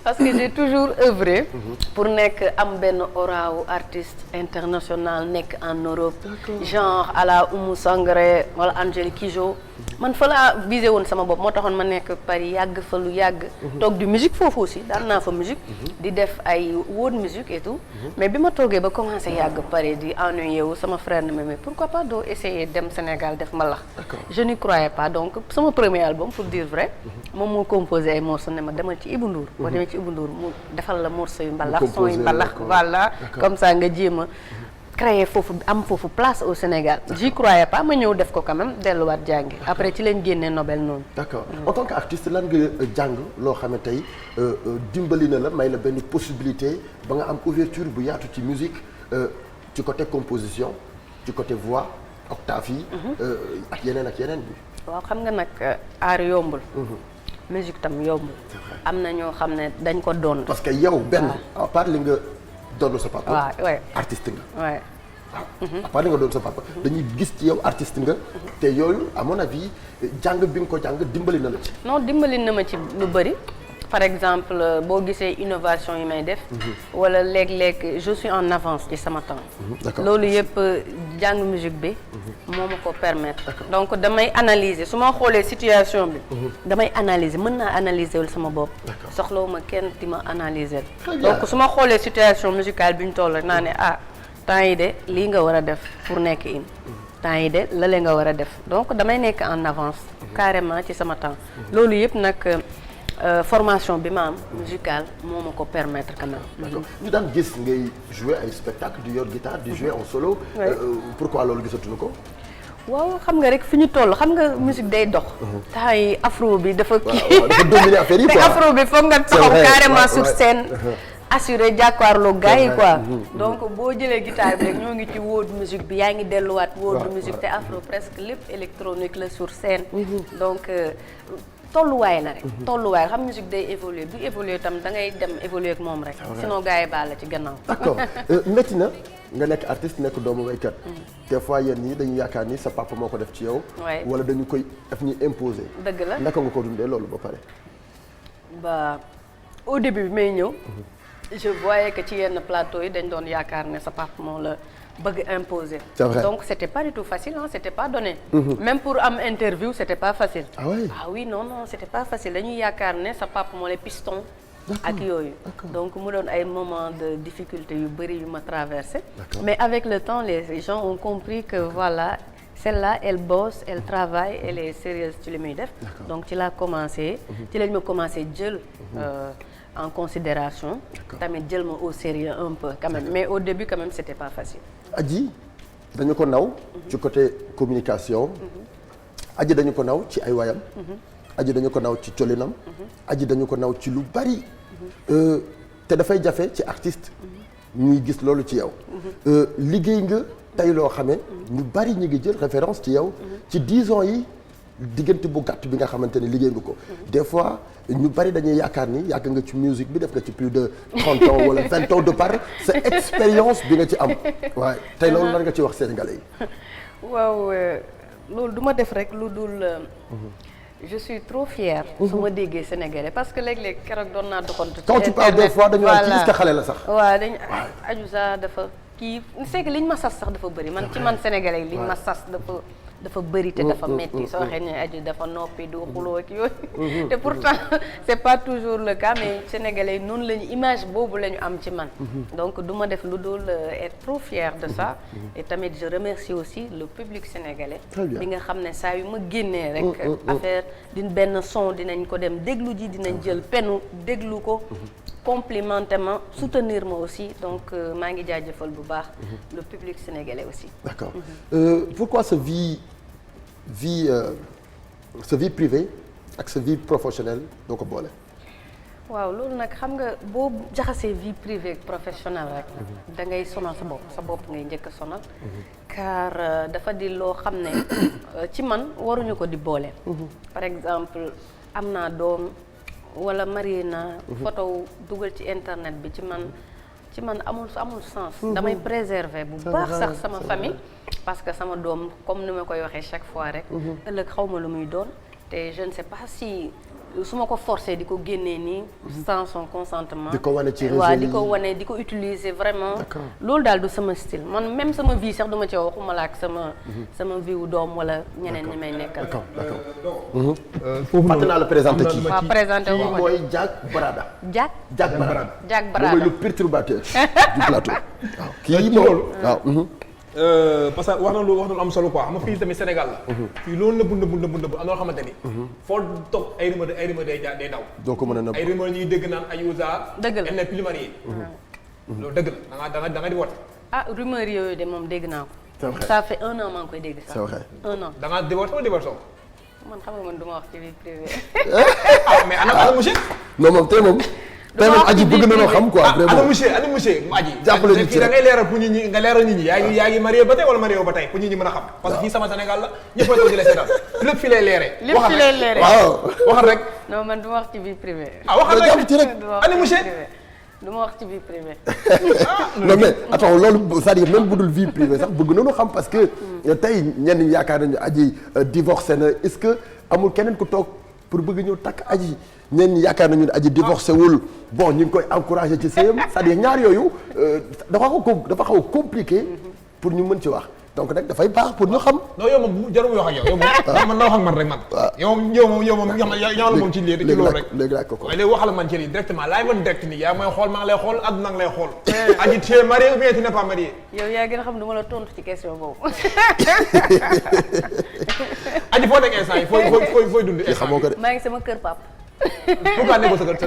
Speaker 10: parce que j'ai toujours œuvré pour nekk am benn aura wu artiste international nekk en Europe genre à la Oumou Sangaré wala Angélique Kidjo man fa laa visé woon sama bopp moo taxoon ma nekk Paris yàgg fa lu yàgg toog di musique foofu aussi daan naa fa musique di def ay world musique et tout mais bi ma toogee ba commencé yàgg Paris di ennuyé wu sama frère ne mais pourquoi pas doo essayer dem Sénégal def mbalax je n'y croyais pas donc sama premier album pour dire vrai moom moo composé ay morceaux ne ma demal ci Ibou Ndour boo demee ci Ibou Ndour mu defal la morceaux yu mbalax son yu mbalax voilà comme ça nga jéem a créer foofu am foofu place au Sénégal j'y croyais pas ma ñëw def ko quand même delluwaat jàngi après ci lañ génnee Nobel noonu.
Speaker 2: d'accord en tant qu'artiste lan nga jàng loo xam ne tey dimbali na la may la benn possibilité ba nga am ouverture bu yaatu ci musique ci côté composition ci côté voix octave yi ak yeneen bi.
Speaker 10: waaw xam nga nag aar yombul. musique tam yombul. am na ñoo xam ne dañ ko doon.
Speaker 2: parce que yow benn à part li nga doon sa papa.
Speaker 10: waaw
Speaker 2: artiste nga.
Speaker 10: waaw.
Speaker 2: à part li nga doon sa papa dañuy gis ci yow artiste nga. te yooyu à mon avis jàng bi nga ko jàng dimbali na la ci.
Speaker 10: non dimbali na ma ci lu bëri. par exemple boo gisee innovation yi may def. wala léeg-léeg je suis en avance ci sama temps. loolu yëpp jàng musique bi. moo ma ko permettre. donc damay analyser su ma xoolee situation bi. damay analyser mën naa analyser wul sama bopp. soxlawuma kenn di ma analyser. donc su ma xoolee situation musicale bi ñu toll rek naa ne temps yi de lii nga war a def pour nekk temps yi de lale nga war a def donc damay nekk en avance. carrément ci sama temps. loolu yëpp nag. formation bi ma am musicale moo ma ko permettre quand même.
Speaker 2: d'accord ñu daan gis ngay jouer ay spectacle di yor guitare di jouer en solo. pourquoi loolu gisatuñu ko.
Speaker 10: waaw xam nga rek fi ñu toll xam nga musique day dox. temps yi afro bi dafa kii.
Speaker 2: dafa dominer affaire yi quoi
Speaker 10: te afro bi foog nga taxaw carrément sur scène. assuré jàkkaarloo gars yi quoi. donc boo jëlee guitare bi rek ñoo ngi ci world musique bi yaa ngi delluwaat world musique te afro presque lépp électronique la sur scène. donc. tolluwaay la rek tolluwaay xam musique day évoluer du évoluer itam da ngay dem évoluer ak moom rek sinon gars yi baal la ci gannaaw.
Speaker 2: d'accord métti na nga nekk artiste nekk doomu waykat des fois yéen ñi dañu yaakaar ni sa papa moo ko def ci yow wala dañu koy def ñuy imposer.
Speaker 10: dëgg la
Speaker 2: naka nga ko dundee loolu ba pare.
Speaker 10: ba au début bi may ñëw je voyais que ci yenn plateau yi dañ doon yaakaar ne sa papa moo la bëgg imposer.
Speaker 2: C'est vrai.
Speaker 10: Donc c'était pas du tout facile c'était pas donné. Même pour am interview c'était pas facile. Ah oui non c'était pas facile dañuy yaakaar ne sa papa moo lay piston. ak yooyu. donc mu doon ay moments de difficulté yu bëri yu ma traversé. Mais avec le temps les gens ont compris que voilà celle-là elle bosse elle travaille elle est sérieuse ci li muy def. donc ci laa commencé. ci lañ ma commencé jël. en considération tamit jël ma au sérieux un peu quand même mais au début quand même c'était pas facile.
Speaker 2: Adji dañu ko naw ci côté communication. Adji dañu ko naw ci ay wayam. Adji dañu ko naw ci colinam. Adji dañu ko naw ci lu bari. te dafay jafe ci artiste. ñuy gis loolu ci yow. liggéey nga tey loo xamee ñu bari ñu ngi jël référence ci yow. ci 10 ans yi diggante bu gàtt bi nga xamante ne liggéey nga ko. des fois ñu bari dañuy yaakaar ni yàgg nga ci musique bi def nga ci plus de 30 ans wala 20 ans de par sa expérience bi nga ci am waaye tey loolu lan nga ci wax sénégalais yi.
Speaker 10: waaw loolu du ma def rek lu dul. je suis trop fière. su ma déggee sénégalais parce que léeg-léeg keroog doon naa doxantu.
Speaker 2: quand tu parles des fois dañu naan ci est-ce que xale la sax.
Speaker 10: waaw dañu Adiouza dafa kii c'est que liñ ma sas sax dafa bëri man ci man sénégalais liñ ma sas dafa bëri te dafa metti soo waxee ne Adji dafa noppi du xuloo ak yooyu. te pourtant c'est pas toujours le cas mais sénégalais noonu lañu image boobu la ñu am ci man. donc du ma def lu dul être trop fière de ça. et tamit je remercie aussi le public sénégalais. bi nga xam ne saa yu ma génnee rek. affaire din benn son dinañ ko dem déglu ji dinañ jël penu déglu ko. complimentairement soutenir moi aussi donc maa ngi jaajëfal bu baax. le public sénégalais aussi.
Speaker 2: D'accord. Pourquoi sa vie privée ak sa vie professionnelle doo ko boole.
Speaker 10: waaw loolu nag xam nga boo jaxasee vie privée ak professionnelle rek da ngay sonal sa bopp ngay njëkk a sonal car dafa di loo xam ne ci man waruñu ko di boole. par exemple am naa doom wala marié naa photo dugal ci internet bi ci man amul sens. damay préserver bu baax sax sama famille parce que sama doom comme ni ma koy waxee chaque fois rek ëllëg xaw ma lu muy doon te je ne sais pas si su ma ko forcé di ko génnee nii sans son consentement
Speaker 2: di ko wane ci réseau
Speaker 10: waaw
Speaker 2: yi
Speaker 10: di ko wane di ko utiliser vraiment loolu daal du sama style man même sama vie sax duma ci waxuma la ak sama vie wu doom wala ñeneen ñi may nekkal.
Speaker 2: d'accord fàtte naa la présenté kii
Speaker 10: waaw présenté wu ma
Speaker 2: mooy Diack Barada.
Speaker 10: Diack
Speaker 2: Barada.
Speaker 10: Diack Barada
Speaker 2: mooy le perturbateur du plateau. waaw kii moom waaw.
Speaker 3: parce que wax na lu am solo quoi xam nga fii tamit Sénégal la. fii loolu nëbb am na loo xamante ni. foo toog ay rumeur day daw.
Speaker 2: doo ko mën a nëbb
Speaker 3: ay rumeur ñuy dégg naan Ayuza.
Speaker 10: dëgg la
Speaker 3: elle n'est plus mariée. loolu dëgg la da nga di woote.
Speaker 10: ah rumeur yooyu de moom dégg naa ko.
Speaker 2: c'est vrai
Speaker 10: ça fait 1 an maa ngi koy dégg sax.
Speaker 2: c'est vrai
Speaker 10: 1 an.
Speaker 3: da ngaa divorce wala divorce
Speaker 10: man xam nga man du ma wax ci vie privée.
Speaker 3: ah mais ana monsieur.
Speaker 2: non moom tey moom aji bëgg na noo xam quoi vraiment
Speaker 3: ana monsieur mu aji
Speaker 2: jàppale nit ci
Speaker 3: da ngay leeral pour nit ñi nga leeral nit ñi yaa ngi marié ba tey wala marié ba tey pour nit ñi mën a xam parce que fii sama Sénégal la ñëpp a toog di la seetaan lépp fi lay leeree
Speaker 2: waaw
Speaker 3: waxal rek
Speaker 10: non man du ma wax ci vie privée.
Speaker 3: waxal rek
Speaker 2: ci rek
Speaker 3: ana monsieur
Speaker 10: du ma wax ci vie privée.
Speaker 2: non mais attends loolu c'est-à-dire même bu dul vie privée sax bëgg nañu xam parce que tey ñenn ñi yaakaar nañu aji divorcé na est-ce que amul keneen ku toog pour bëgg ñëw takk aji ñenn ñi yaakaar nañu ne aji divorcé wul bon ñu ngi koy encouragé ci sëyam c'est-à-dire ñaar yooyu dafa xaw a compliqué pour ñu mën ci wax donc nag dafay baax pour ñu xam.
Speaker 3: non yow moom jarul wax ak yow moom man na wax ak man rek man. waaw yow moom ñoo la moom ci lii ci loolu rek.
Speaker 2: léegi laaj ko ko
Speaker 3: waaye léegi waxal man ci lii directement laay man direct nii yaa may xool maa ngi lay xool àdduna ngi lay xool. aji tu es marié ou bien tu n'es pas marié.
Speaker 10: yow yaa gën a xam du ma la tontu ci question boobu.
Speaker 3: aji foo nekk instant yi fooy dund.
Speaker 2: xamoo ko de
Speaker 10: maa ngi sama kër papa.
Speaker 3: pourquoi nekkoo sa kër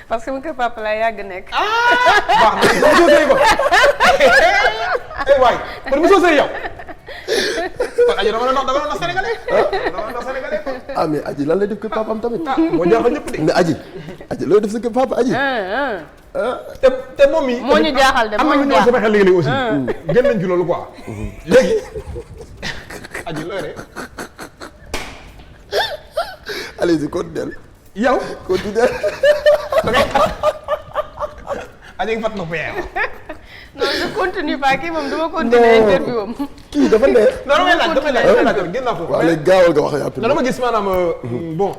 Speaker 10: parce que sama kër papa laa yàgg nekk.
Speaker 3: baax na mosoo sëy ko waay kon mosoo sëy yow kon aji dama la nax sénégalais
Speaker 2: ah mais aji lan lay def kër papam tamit.
Speaker 3: moo jaaxal ñëpp de.
Speaker 2: mais aji looy def sa kër papa aji.
Speaker 3: te moom mi
Speaker 10: moo ñu jaaxal de moo ñu jaaxal
Speaker 3: am na sama xel léegi aussi. gën nañ ci loolu quoi. léegi aji looy rek.
Speaker 2: allez-y continuez.
Speaker 3: yow
Speaker 2: continuez.
Speaker 3: aji nga fat na ko yeew.
Speaker 10: non je continue pas kii moom dama continuer interview am.
Speaker 2: kii dafa neex.
Speaker 3: non damay laaj gën naa foofu.
Speaker 2: waaw léegi gaawal nga wax yaa
Speaker 3: non dama gis maanaam bon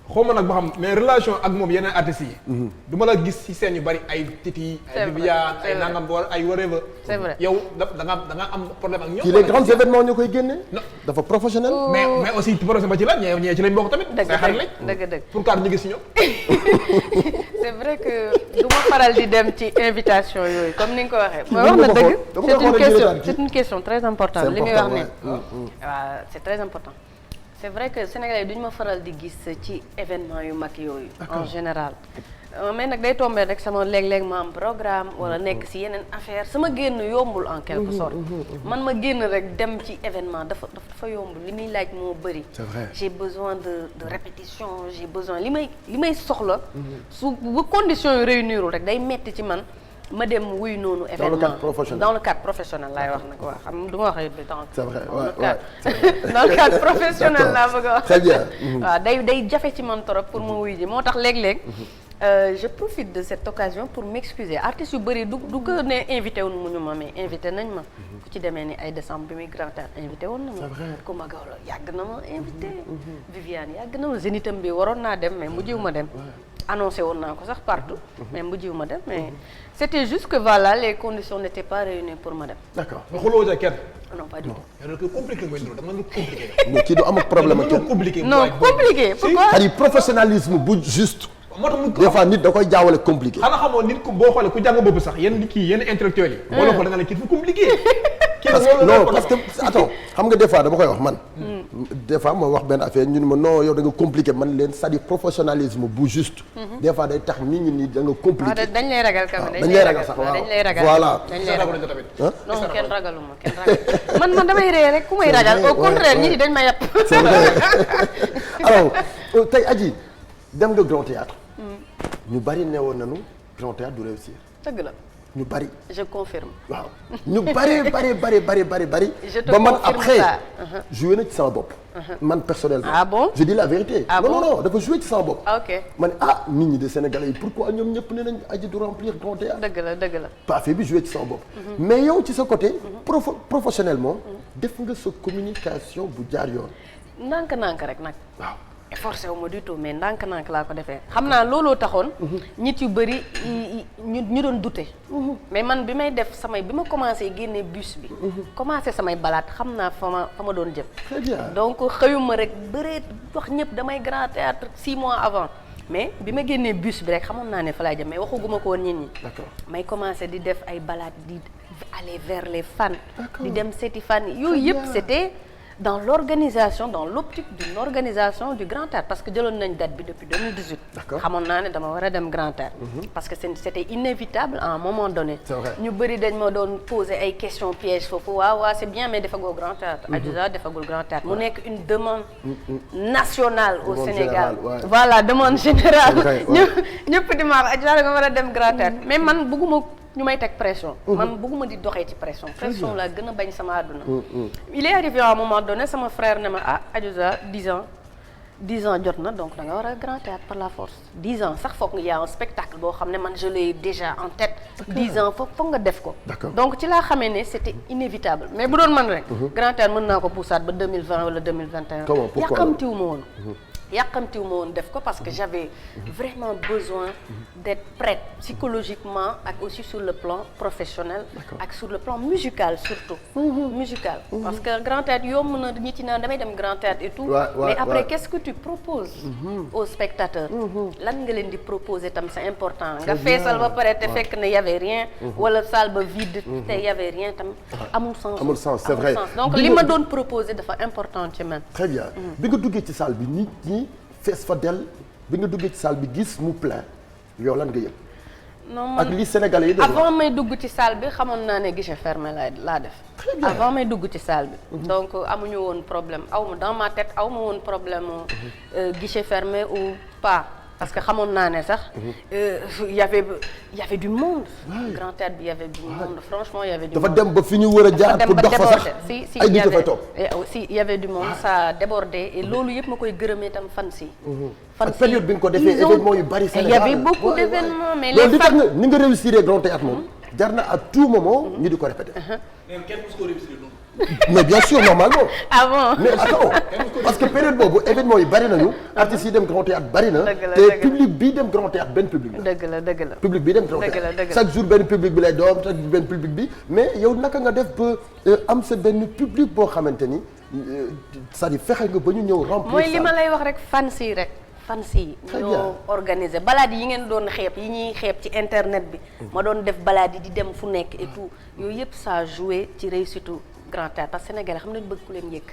Speaker 3: xaw ma nag ba xam mais relation ak moom yeneen artistes yi. du ma la gis ci scène yu bari ay Titi. ay Viviane ay nangam wala ay whatever.
Speaker 10: c'est vrai
Speaker 3: yow da nga am problème ak ñoom.
Speaker 2: kii les grands événements ñoo koy génne.
Speaker 3: non
Speaker 2: dafa professionnel.
Speaker 3: mais aussi projet ba ci la ñee ci lañ bokk tamit.
Speaker 10: dëgg
Speaker 3: say xarit lañ
Speaker 10: dëgg
Speaker 3: pourquoi ñu gis ci ñoom.
Speaker 10: c'est vrai que du ma faral di dem ci invitation yooyu comme ni nga ko waxee. mooy wax na dëgg c'est une question très importante li ngay wax ne. waaw c'est très important. c'est vrai que Sénégalais duñu ma faral di gis ci événement yu mag yooyu. en général. mais nag day tombé rek sama léeg-léeg ma am programme wala nekk ci yeneen affaire sama génn yombul en quelque sorte. man ma génn rek dem ci événement dafa yombul li muy laaj moo bëri.
Speaker 2: c'est vrai
Speaker 10: j'ai besoin de répétition j'ai besoin li may soxla. su bu conditions yu réunirul rek day metti ci man. ma dem wuy noonu événement dans le cadre professionnel laay wax nag waa xam du ma wax
Speaker 2: c'est vrai
Speaker 10: dans le cadre professionnel laa bëgg a wax
Speaker 2: très bien
Speaker 10: waaw day jafe ci man trop pour ma wuy ji moo tax léeg-léeg je profite de cette occasion pour m'excuser artistes yu bëri du ko ne invité woon mu ñu ma mais invité nañ ma ku ci demee ni ay décembre bi muy grand théâtre invité woon na ma Coumba Gawlo yàgg na ma invité Viviane yàgg na ma Zénitham bi waroon naa dem mais mujjiw ma dem annoncé woon naa ko sax partout mais mujjiw ma dem mais c'était juste que voilà les conditions n'étaient pas réunies pour ma dem.
Speaker 2: d'accord
Speaker 3: nga xooloo kenn.
Speaker 10: non pas du tout.
Speaker 3: mais nag compliqué mooy loolu dama la compliqué.
Speaker 2: mais kii du am problème ak
Speaker 3: compliqué.
Speaker 10: non compliqué pourquoi.
Speaker 2: c'est-à-dire professionnalisme bu juste.
Speaker 3: moo tax mu
Speaker 2: des fois nit da koy jaawale compliqué.
Speaker 3: xanaa xamoo nit ku boo xoolee ku jàng boobu sax yenn intellectuels yi. boo la xoolee da nga ne kii dafa compliqué.
Speaker 2: non parce que attends xam nga des fois dama koy wax man. des fois ma wax benn affaire ñu ne ma non yow da nga compliqué man leen c'est-à-dire professionnalisme bu juste. des fois day tax nit ñi da nga compliqué.
Speaker 10: dañ lay ragal quand même
Speaker 2: dañ lay ragal sax waaw
Speaker 10: dañ lay ragal
Speaker 2: voilà.
Speaker 10: dañ lay ragal non kenn ragaluma kenn ragal man damay ree rek ku may ragal au contraire ñi dañ ma yàpp.
Speaker 2: c'est vrai alors tey Adji dem nga Grand Théâtre ñu bari newoon nañu Grand Théâtre du réussir.
Speaker 10: dëgg la.
Speaker 2: ñu bari.
Speaker 10: je confirme.
Speaker 2: waaw ñu bari.
Speaker 10: je te
Speaker 2: ba man
Speaker 10: confirme
Speaker 2: après
Speaker 10: ça.
Speaker 2: joué na ci sama bopp. man personnellement.
Speaker 10: Ah bon?
Speaker 2: je dis la vérité.
Speaker 10: Ah
Speaker 2: non
Speaker 10: bon?
Speaker 2: non dafa joué ci sama bopp.
Speaker 10: Ah, ok.
Speaker 2: ma ne nit ñi de Sénégalais yi pourquoi ñoom ñëpp ne nañ Adji du remplir Grand Théâtre.
Speaker 10: dëgg la.
Speaker 2: parfait bi joué ci sama bopp. mais yow ci sa côté. professionnellement. def nga sa communication bu jaar yoon.
Speaker 10: ndànk-ndànk rek nag.
Speaker 2: waaw.
Speaker 10: forcé wu ma du tout mais ndànk-ndànk laa ko defee xam naa looloo taxoon nit yu bëri ñu doon douter mais man bi may def bi ma commencé génne bus bi commencé samay balaat xam naa fa ma doon jëm
Speaker 2: très bien
Speaker 10: donc xëyuma rek bëreet wax ñëpp damay Grand Théâtre 6 mois avant mais bi ma génnee bus bi rek xamoon naa ne fa laa jëm mais waxuguma ko woon nit ñi may commencé di def ay balaat di aller vers les fans di dem seeti fans yooyu yëpp c'était dans l'organisation, dans l'optique d'une organisation du Grand Théâtre parce que jëloon nañ date bi depuis 2018.
Speaker 2: D'accord.
Speaker 10: xamoon naa ne dama war a dem Grand Théâtre parce que c'était inévitable à un moment donné.
Speaker 2: C'est vrai.
Speaker 10: ñu bëri dañ ma doon poser ay questions pièges foofu waaw c'est bien mais defagoo Grand Théâtre. Adja defagul Grand Théâtre mu nekk une demande nationale au Sénégal. Voilà demande générale. ñëpp di ma wax Adja da nga war a dem Grand Théâtre mais man bëgguma ñu may teg pression. man bëgguma di doxee ci pression. pression laa gën a bañ sama àdduna. il est arrivé à un moment donné sama frère ne ma Adiouza 10 ans jot na donc da nga war a Grand Théâtre par la force 10 ans sax foog nga y a un spectacle boo xam ne man je l'ai déjà en tête. 10 ans foog nga def ko. donc ci laa xamee ne c'était inévitable mais bu doon man rek. Grand Théâtre mën naa ko poussaat ba 2020 wala 2021.
Speaker 2: comment pourquoi
Speaker 10: yàqamtiwu ma woon. yàqamtiwu ma woon def ko parce que j'avais vraiment besoin d'être prête psychologiquement ak aussi sur le plan professionnel ak sur le plan musical surtout musical parce que Grand Théâtre yomb na nit ci naan damay dem Grand Théâtre et tout mais après qu'est-ce que tu proposes aux spectateurs lan nga leen di proposer tam c'est important nga feesal ba pare te fekk ne y avait rien wala salle ba vide te y avait rien tam amul sens
Speaker 2: c'est vrai
Speaker 10: donc li ma doon proposer dafa important ci man
Speaker 2: très bien bi nga duggee ci salle bi nit ñi fees fa del bi nga duggee ci salle bi gis mu plein yow lan nga yëg.
Speaker 10: non
Speaker 2: ak li Sénégalais yi def
Speaker 10: avant may dugg ci salle bi xamoon naa ne guichet fermé laa def.
Speaker 2: très bien
Speaker 10: avant may dugg ci salle bi. donc amuñu woon problème awma dans ma tête awma woon problème guichet fermé ou pas parce que xamoon naa ne sax. y avait du monde. Grand Théâtre bi y avait du monde franchement y avait du monde.
Speaker 2: dafa dem ba fi ñu war a jaar pour dox fa sax ay nit dafa toog.
Speaker 10: si y avait du monde ça débordait et loolu yëpp ma koy gërëmee tam fan si.
Speaker 2: ak période bi nga ko defee événement yu bari Sénégal
Speaker 10: il y avait beaucoup d'événements mais
Speaker 2: loolu di tax nga ni nga réussir Grand Théâtre moom jar na à tout moment ñu di ko répéter. mais bien sûr normalement. mais attends parce que période boobu événement yi bari nañu. artistes yi dem Grand Théâtre bari na. te public bi dem Grand Théâtre benn public la.
Speaker 10: dëgg la
Speaker 2: public bi dem Grand Théâtre chaque jour benn public bi lay doon chaque jour benn public bi mais yow naka nga def ba am sa benn public boo xamante ni c'est-à-dire fexe nga ba ñu ñëw remplir.
Speaker 10: mooy li ma lay wax rek fans yi ñoo organisé balade yi ngeen doon xeeb yi ñuy xeeb ci internet bi ma doon def balade yi di dem fu nekk et tout yooyu yëpp ça a joué ci réussite Grand Théâtre parce que Sénégalais xam nañu bëgg ku leen yëkk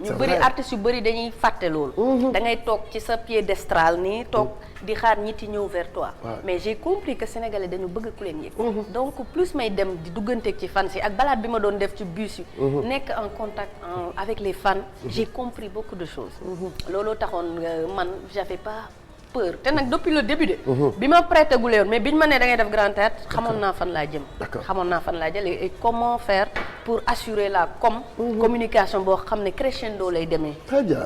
Speaker 10: ñu bëri artistes yu bëri dañuy fàtte loolu da ngay toog ci sa piédestal nii toog di xaar ñit yi ñëw vers toi mais j'ai compris que Sénégalais dañu bëgg ku leen yëkk donc plus may dem di dugganteeg ci fans yi ak balade bi ma doon def ci bus yi nekk en contact avec les fans j'ai compris beaucoup de choses looloo taxoon man j'avais pas peur te nag depuis le début de bi ma prêté gu leewoon mais biñu ma nee da ngay def Grand Théâtre xamoon naa fan laa jëm et comment faire pour assurer la communication boo xam ne crescendo lay demee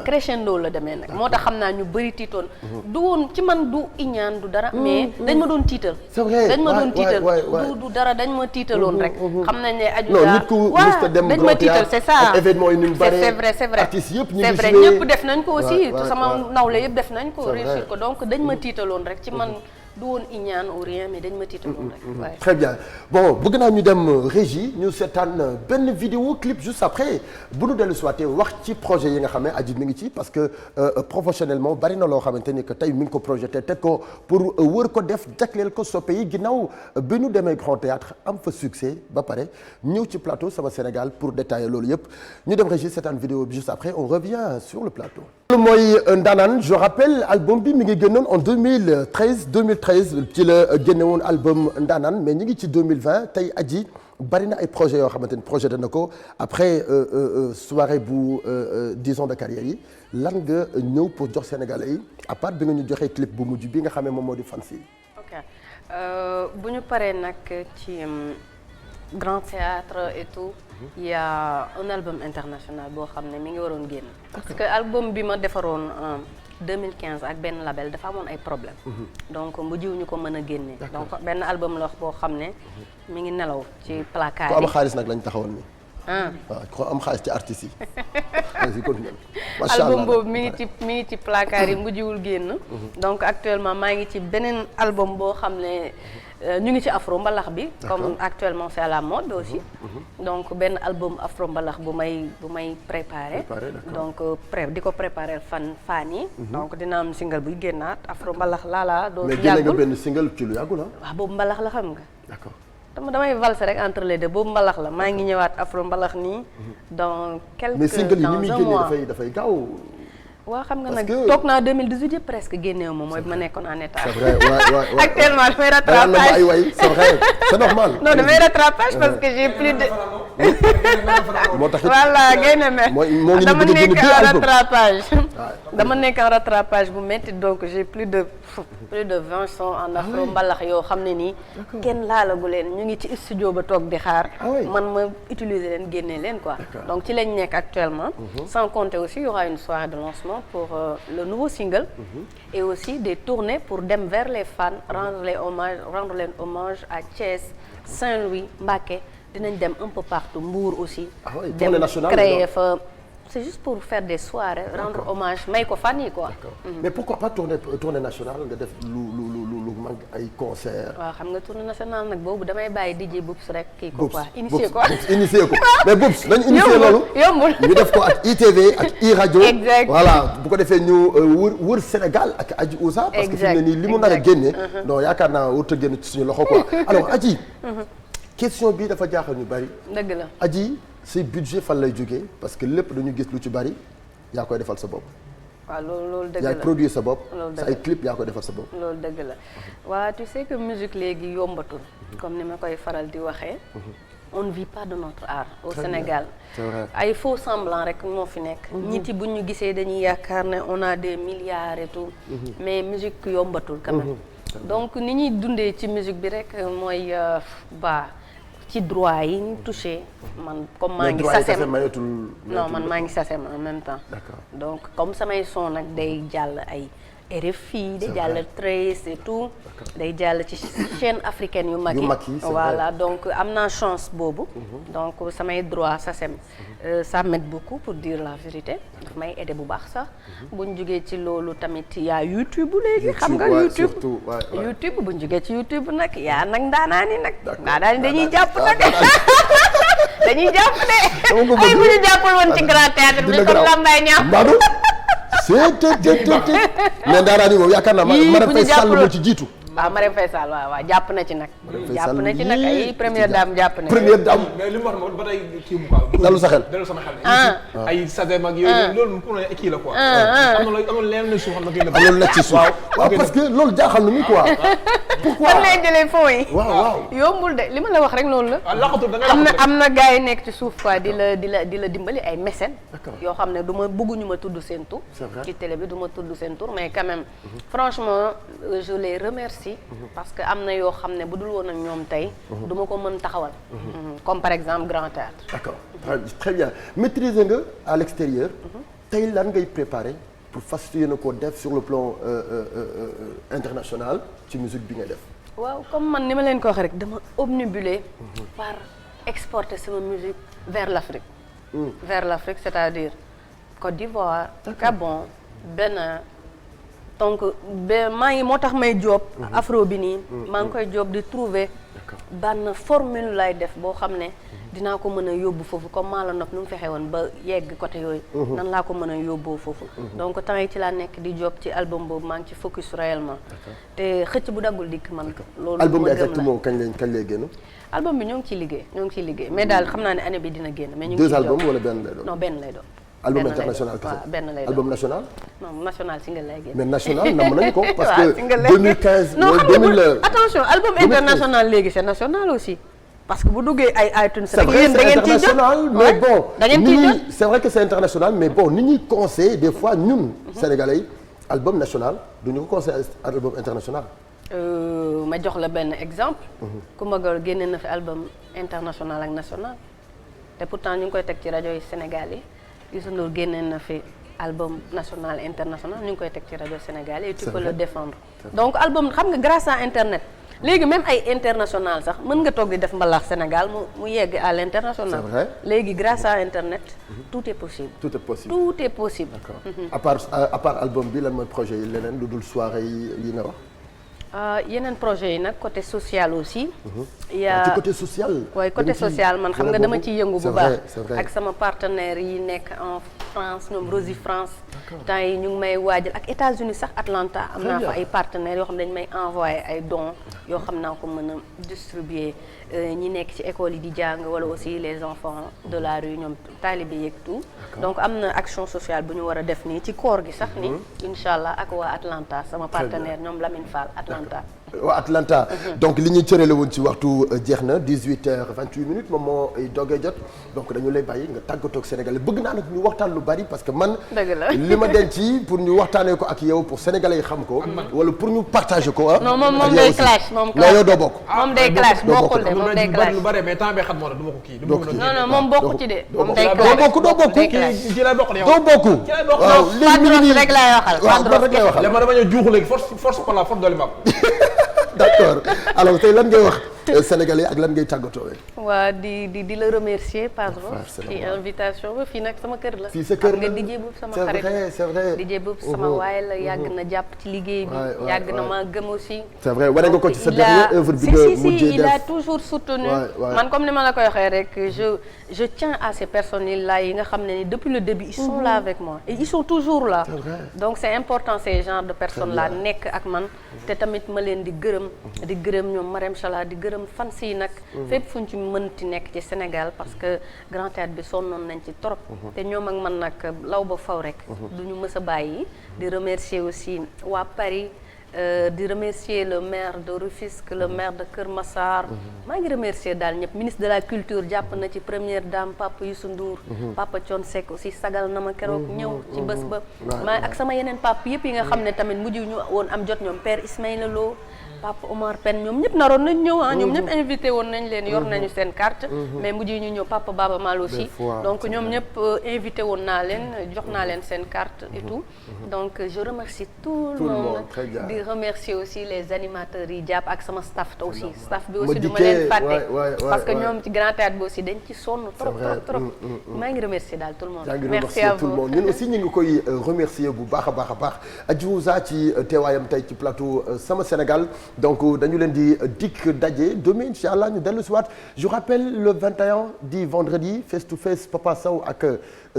Speaker 10: crescendo la demee nag moo tax xam naa ñu bëri tiitoon du woon ci man du iñaan du dara mais dañ ma doon tiital dañ ma doon tiital du dara dañ ma tiitaloon rek xam nañ ne Adiouza waaw dañ ma tiital c'est ça c'est vrai
Speaker 2: artistes yëpp ñu
Speaker 10: c'est vrai ñëpp def nañ ko aussi sama nawle yëpp def nañ ko réussir ko donc dañ ma tiitaloon rek ci man du woon iñaan ou rien mais dañ ma tiitaloon rek
Speaker 2: très bien bon bëgg naa ñu dem régie ñu seetaan benn vidéo clip juste après bu nu dellu souhaité wax ci projet yi nga xam ne Adji mi ngi ci parce que professionnellement bari na loo xamante ni que tey mi ngi ko projeté teg ko pour wër ko def jagleel ko soppe yi ginnaaw bi ñu demee Grand Théâtre am fa succès ba pare ñëw ci plateau Sama Sénégal pour détailler loolu yëpp ñu dem régie seetaan vidéo bi juste après on revient sur le plateau. loolu mooy Ndaanaan je rappelle album bi mi ngi génnoon en 2013 ci la génne woon album Ndaanaan mais ñu ngi ci 2020 tey Adji bari na ay projets yoo xamante ni projet na ko après soirée bu 10 ans de carrière yi lan nga ñëw pour jox Sénégalais yi à part bi nga ñu joxee clip bu mujj bi nga xamee moom moo di Fancy yi.
Speaker 10: ok bu ñu paree nag ci grand théâtre et tout. Il y a un album international boo xam ne mi ngi waroon génn. parce que album bi ma defaroon 2015 ak benn label dafa amoon ay problème donc mujjiw ñu ko mën a génne. donc benn album la boo xam ne mi ngi nelaw ci placard yi.
Speaker 2: ku am xaalis nag lañ taxawoon nii. waaw ku am xaalis ci artistes yi. macha allah
Speaker 10: album boobu mi ngi ci placard yi mujjiwul génn. donc actuellement maa ngi ci beneen album boo xam ne. ñu ngi ci afro mbalax bi comme actuellement c'est à la mode aussi donc benn album afro mbalax bu may préparé donc di ko préparer fan yi donc dina am single buy génnaat afro mbalax laala doo
Speaker 2: mais génne nga benn single ci lu yàggul
Speaker 10: waaw boobu mbalax la xam nga
Speaker 2: d'accord
Speaker 10: damay valse rek entre les deux boobu mbalax la maa ngi ñëwaat afro mbalax nii dans quelques
Speaker 2: mais single yi ni muy
Speaker 10: dans un mois
Speaker 2: dafay gaaw
Speaker 10: waaw xam nga nag toog naa 2018 yëpp presque génneewu ma mooy bi ma nekkoon en état.
Speaker 2: c'est vrai ouais.
Speaker 10: actuellement damay rattrapage
Speaker 2: ay way c'est vrai c'est normal.
Speaker 10: non damay rattrapage parce que j'ai plus de.
Speaker 2: moo tax
Speaker 10: voilà génne me dama nekk en rattrapage.
Speaker 2: waaw
Speaker 10: dama nekk en rattrapage bu métti donc j'ai plus de 20 sons en afro mbalax yoo xam ne nii kenn laalagu leen ñu ngi ci studio ba toog di xaar man ma utiliser leen génne leen quoi donc ci lañ nekk actuellement sans compter aussi il y aura une soirée de lancement pour le nouveau single et aussi des tournées pour dem vers les fans rendre leen hommage à Thiès, Saint-Louis, Mbacké dinañ dem un peu partout Mbour aussi dem créer fa c'est juste pour faire des soirées rendre hommage may ko fan yi quoi.
Speaker 2: mais pourquoi pas tournée nationale nga def lu mag ay concert.
Speaker 10: waaw xam nga tournée nationale nag boobu damay bàyyi DJ Boubs rek kii ko quoi initier ko
Speaker 2: mais Boubs nañ initier loolu
Speaker 10: yombul
Speaker 2: ñu def ko ak ITV ak iRadio
Speaker 10: exact
Speaker 2: voilà bu ko defee ñu wër Sénégal ak Adji Ouza parce que fi mu ne nii li mu nar a génne non yaakaar naa warut a génn ci suñu loxo quoi alors Adji question bi dafa jaaxal ñu bari
Speaker 10: dëgg la
Speaker 2: Adji say budget fan lay jógee parce que lépp dañu gis lu ci bari yaa koy defal sa bopp.
Speaker 10: waaw loolu dëgg la
Speaker 2: yaay produire sa bopp. sa ay clip yaa koy defal sa bopp.
Speaker 10: loolu dëgg la waaw tu sais que musique léegi yombatul comme ni ma koy faral di waxee. on ne vit pas de notre art au Sénégal.
Speaker 2: c'est vrai
Speaker 10: ay faux semblants rek moo fi nekk. nit yi bu ñu gisee dañuy yaakaar ne on a des milliards et tout. mais musique yombatul quand même. donc ni ñuy dundee ci musique bi rek mooy ci droit yi ñu touché man comme maa ngi sasem non man maa ngi sasem en même temps donc comme samay son nag day jàll ay RFI day jàll Trace et tout day jàll ci chaîne africaine yu mag yi voilà donc am naa chance boobu donc samay droit sasem ça m'aide beaucoup pour dire la vérité daf may aider bu baax sax buñ jógee ci loolu tamit yaa YouTube léegi xam nga YouTube buñ jógee ci YouTube nag yaa nag ndaanaani nag ndaanaani dañuy jàpp nag dañuy jàpp de ay bu ñu jàppal woon ci grand théâtre bi comme Lambaye ñaam
Speaker 2: mais daanaka moom yaakaar naa Marème Faye Sall moo ci jiitu.
Speaker 10: waaw Marème Faye Sall waaw jàpp na ci nag. jàpp na ci nag ay première dame jàpp na ci.
Speaker 2: première dame
Speaker 3: mais li mu wax moom ba tey kii mu quoi.
Speaker 2: dalu sa xel
Speaker 3: dalu sama xel. ay sadem ak yooyu loolu pour ne kii la quoi. am na leneen lu suuf xam na kii la.
Speaker 2: loolu nekk ci suuf waaw parce que loolu jaaxal na ñu quoi. pourquoi
Speaker 10: fan lay jëlee fonds yi.
Speaker 2: waaw
Speaker 10: yombul de li ma la wax rek loolu la. am na gars yi nekk ci suuf quoi di la dimbali ay mécènes. yoo xam ne du ma bëgguñu ma tudd seen tur. ci télé bi du ma tudd seen tur mais quand même franchement je les remercie. parce que am na yoo xam ne bu dul woon ak ñoom tey. du ma ko mën taxawal. comme par exemple Grand Théâtre.
Speaker 2: d'accord très bien maîtriser nga à l'extérieur. tey lan ngay préparer pour fas yéene koo def sur le plan international ci musique bi ngay def.
Speaker 10: waaw comme man ni ma leen ko waxee rek dama obnubilé par exporter sama musique vers l'Afrique. vers l'Afrique c'est-à-dire Côte d'Ivoire, Gabon, Bénin. donc maa ngi moo tax may job afro bi nii maa ngi koy job di trouver benn formule lay def boo xam ne dinaa ko mën a yóbbu foofu comme maa la nopp nu mu fexe woon ba yegg côté yooyu nan laa ko mën a yóbboo foofu donc temps yi ci laa nekk di job ci album boobu maa ngi ci focus réellement te xëcc bu daggul dikk man loolu
Speaker 2: album bi exactement kañ lay génn
Speaker 10: album bi ñoo ngi ciy liggéey mais daal xam naa ne année bi dina génn mais ñu ngi
Speaker 2: deux albums wala benn lay doon
Speaker 10: non benn lay doon
Speaker 2: album international kese
Speaker 10: benn lay doon
Speaker 2: album national.
Speaker 10: non national single lay génn.
Speaker 2: mais national nam nañu ko. parce que 2015
Speaker 10: non xam nga attention album international léegi c'est national aussi. parce que bu duggee ay iTunes
Speaker 2: c'est
Speaker 10: rek
Speaker 2: vrai
Speaker 10: yéen da
Speaker 2: c'est
Speaker 10: ngeen ciy jot
Speaker 2: international mais bon
Speaker 10: da ngeen ciy jot
Speaker 2: c'est vrai que c'est international mais bon ni ñuy conseillé des fois ñun sénégalais yi album national du ñu ko conseillé album international.
Speaker 10: ma jox la benn exemple. Coumba Gawlo génne na fi album international ak national te pourtant ñu ngi koy teg ci rajo yi Sénégal yi Youssou Ndour génne na fi album national international ñu ngi koy teg ci rajo Sénégal yi. tu peux le défendre. donc album xam nga grâce à internet léegi même ay international sax mën nga toog di def mbalax Sénégal mu yegg à l'international.
Speaker 2: c'est vrai
Speaker 10: léegi grâce à internet. tout est possible.
Speaker 2: tout est possible
Speaker 10: tout est possible.
Speaker 2: d'accord à part album bi lan mooy projet yi leneen lu dul soirée yi nga wax.
Speaker 10: yeneen projet yi nag côté social aussi. il y a
Speaker 2: ci côté social.
Speaker 10: waaye côté social man xam nga dama ci yëngu bu baax. ak sama partenaires yi nekk en France ñoom Rosy France. temps yi ñu ngi may waajal ak États-Unis sax Atlanta am naa fa ay partenaires yoo xam ne dañu may envoyer ay dons yoo xam naa ko mën a distribuer ñi nekk ci école yi di jàng wala aussi les enfants de la rue ñoom taalibe yeeg tout. donc am na action sociale bu ñu war a def nii ci koor gi sax ni incha allah ak waa Atlanta sama partenaire ñoom Lamine Fall Atlanta.
Speaker 2: waa Atlanta donc li ñuy cërale woon ci waxtu jeex na 18h28 moom moo doogee jot donc dañu lay bàyyi nga tàggatoo ak Sénégalais bëgg naa nag ñu waxtaan lu bari parce que man.
Speaker 10: dëgg la
Speaker 2: li ma denc pour ñu waxtaanee ko ak yow pour Sénégalais yi xam ko. wala pour ñu partager ko ah.
Speaker 10: non moom day clash moom.
Speaker 2: non yow doo bokk.
Speaker 10: moom day clash bokkul de moom day clash.
Speaker 3: lu bari mais temps bee xam moo tax du ma ko kii.
Speaker 10: non moom bokku ci de. moom day
Speaker 2: doo bokk doo bokk.
Speaker 3: ci lay bokk yow.
Speaker 2: doo bokk. waaw
Speaker 10: léegi rek laay waxal.
Speaker 2: waaw man rek lay waxal.
Speaker 3: léegi man dama ñëw juuxu léegi force par la force doole ma
Speaker 2: d'accord alors tey lan ngay wax Sénégalais ak lan ngay tàggatoo.
Speaker 10: waa di la remercier Padros ci invitation ba fii nag sama kër la.
Speaker 2: fii sa kër la
Speaker 10: xam nga DJ Boub sama xarit
Speaker 2: c'est vrai
Speaker 10: DJ Boub sama waay la yàgg na jàpp ci liggéey bi. yàgg na ma gëm aussi.
Speaker 2: c'est vrai wane nga ko ci sa dernière œuvre bi nga mujjee def
Speaker 10: il a toujours soutenu. man comme ni ma la koy waxee rek je tiens à ces personnes là yi nga xam ne ni depuis le début ils sont là avec moi et ils sont toujours là. donc c'est important ces genres de personnes là nekk ak man te tamit ma leen di gërëm ñoom Marème Chala di gërëm fans yi nag fépp fuñ ci mënti nekk ci Sénégal parce que Grand Théâtre bi sonnoon nañ ci trop te ñoom ak man nag law ba faw rek duñu mës a bàyyi di remercier aussi waa Paris di remercier le maire de Rufisque le maire de Kër Massar maa ngi remercier daal ñëpp ministre de la culture jàpp na ci première dame Papa Youssou Ndour Papa Thione Seck aussi sagal na ma keroog ñëw ci bés ba maa ak sama yeneen papa yëpp yi nga xam ne tamit mujj ñu woon am jot ñoom père Ismaïla Lo Papa Omar Pène ñoom ñëpp naroon nañ ñëw ñoom ñëpp invité woon nañ leen yor nañu seen carte mais mujj ñu ñëw Papa Baba Mal aussi donc ñoom ñëpp invité woon naa leen jox naa leen seen carte et tout donc je remercie tout le monde di remercier aussi les animateurs yi jàpp ak sama staff aussi staff bi aussi du ma leen fàtte parce que ñoom ci Grand Théâtre bi aussi dañ ci sonn trop maa ngi remercier daal tout le monde merci à vous
Speaker 2: ñun aussi ñu ngi koy remercier bu baax a baax Adiouza ci teewaayam tey ci plateau Sama Sénégal donc dañu leen di dikk daje demain incha allah ñu dellu si waat je rappelle le 21 di vendredi face to face Papa Sow ak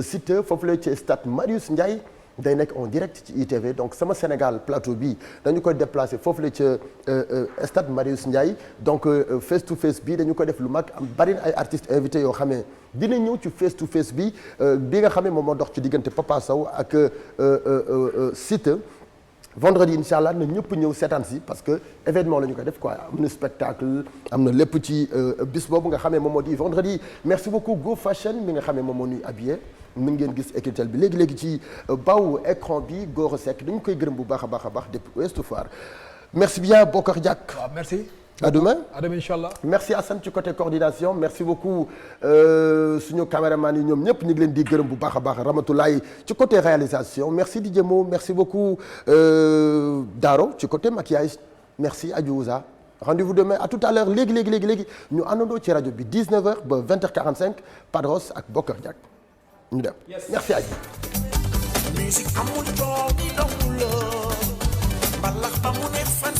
Speaker 2: Siteu foofu la ci stade Marius Ndiaye day nekk en direct ci ITV donc Sama Sénégal plateau bi dañu koy déplacer foofu la ca stade Marius Ndiaye donc face to face bi dañu koy def lu mag am bari na ay artistes invités yoo xam ne dina ñëw ci face to face bi nga xam ne moom moo dox ci diggante Papa Sow ak Siteu vendredi incha allah na ñëpp ñëw seetaan si parce que événement la ñu koy def quoi am na spectacle am na lépp ci bis boobu nga xamee moom moo di vendredi merci beaucoup Go Fashion mi nga xamee moom moo ñuy habillé mën ngeen gis écritel bi léegi ci baw écran bi Gora Seck dañu koy gërëm bu baax a baax depuis Ouest Foire merci bien Bokar Diak.
Speaker 3: waaw merci.
Speaker 2: à demain
Speaker 3: inchallah.
Speaker 2: merci Assane ci côté coordination merci beaucoup suñu caméraman yi ñoom ñëpp ñu ngi leen di gërëm bu baax a baax Ramatoulaye ci côté réalisation merci Didier Mo merci beaucoup Daro ci côté maquillage merci Adiouza rendez-vous demain à tout à l'heure léegi ñu àndandoo ci rajo bi 19h ba 20h45 Padros ak Bokar Diak ñu dem merci Adji.
Speaker 1: musique amul coow di dawul mbalax ba mu ne fan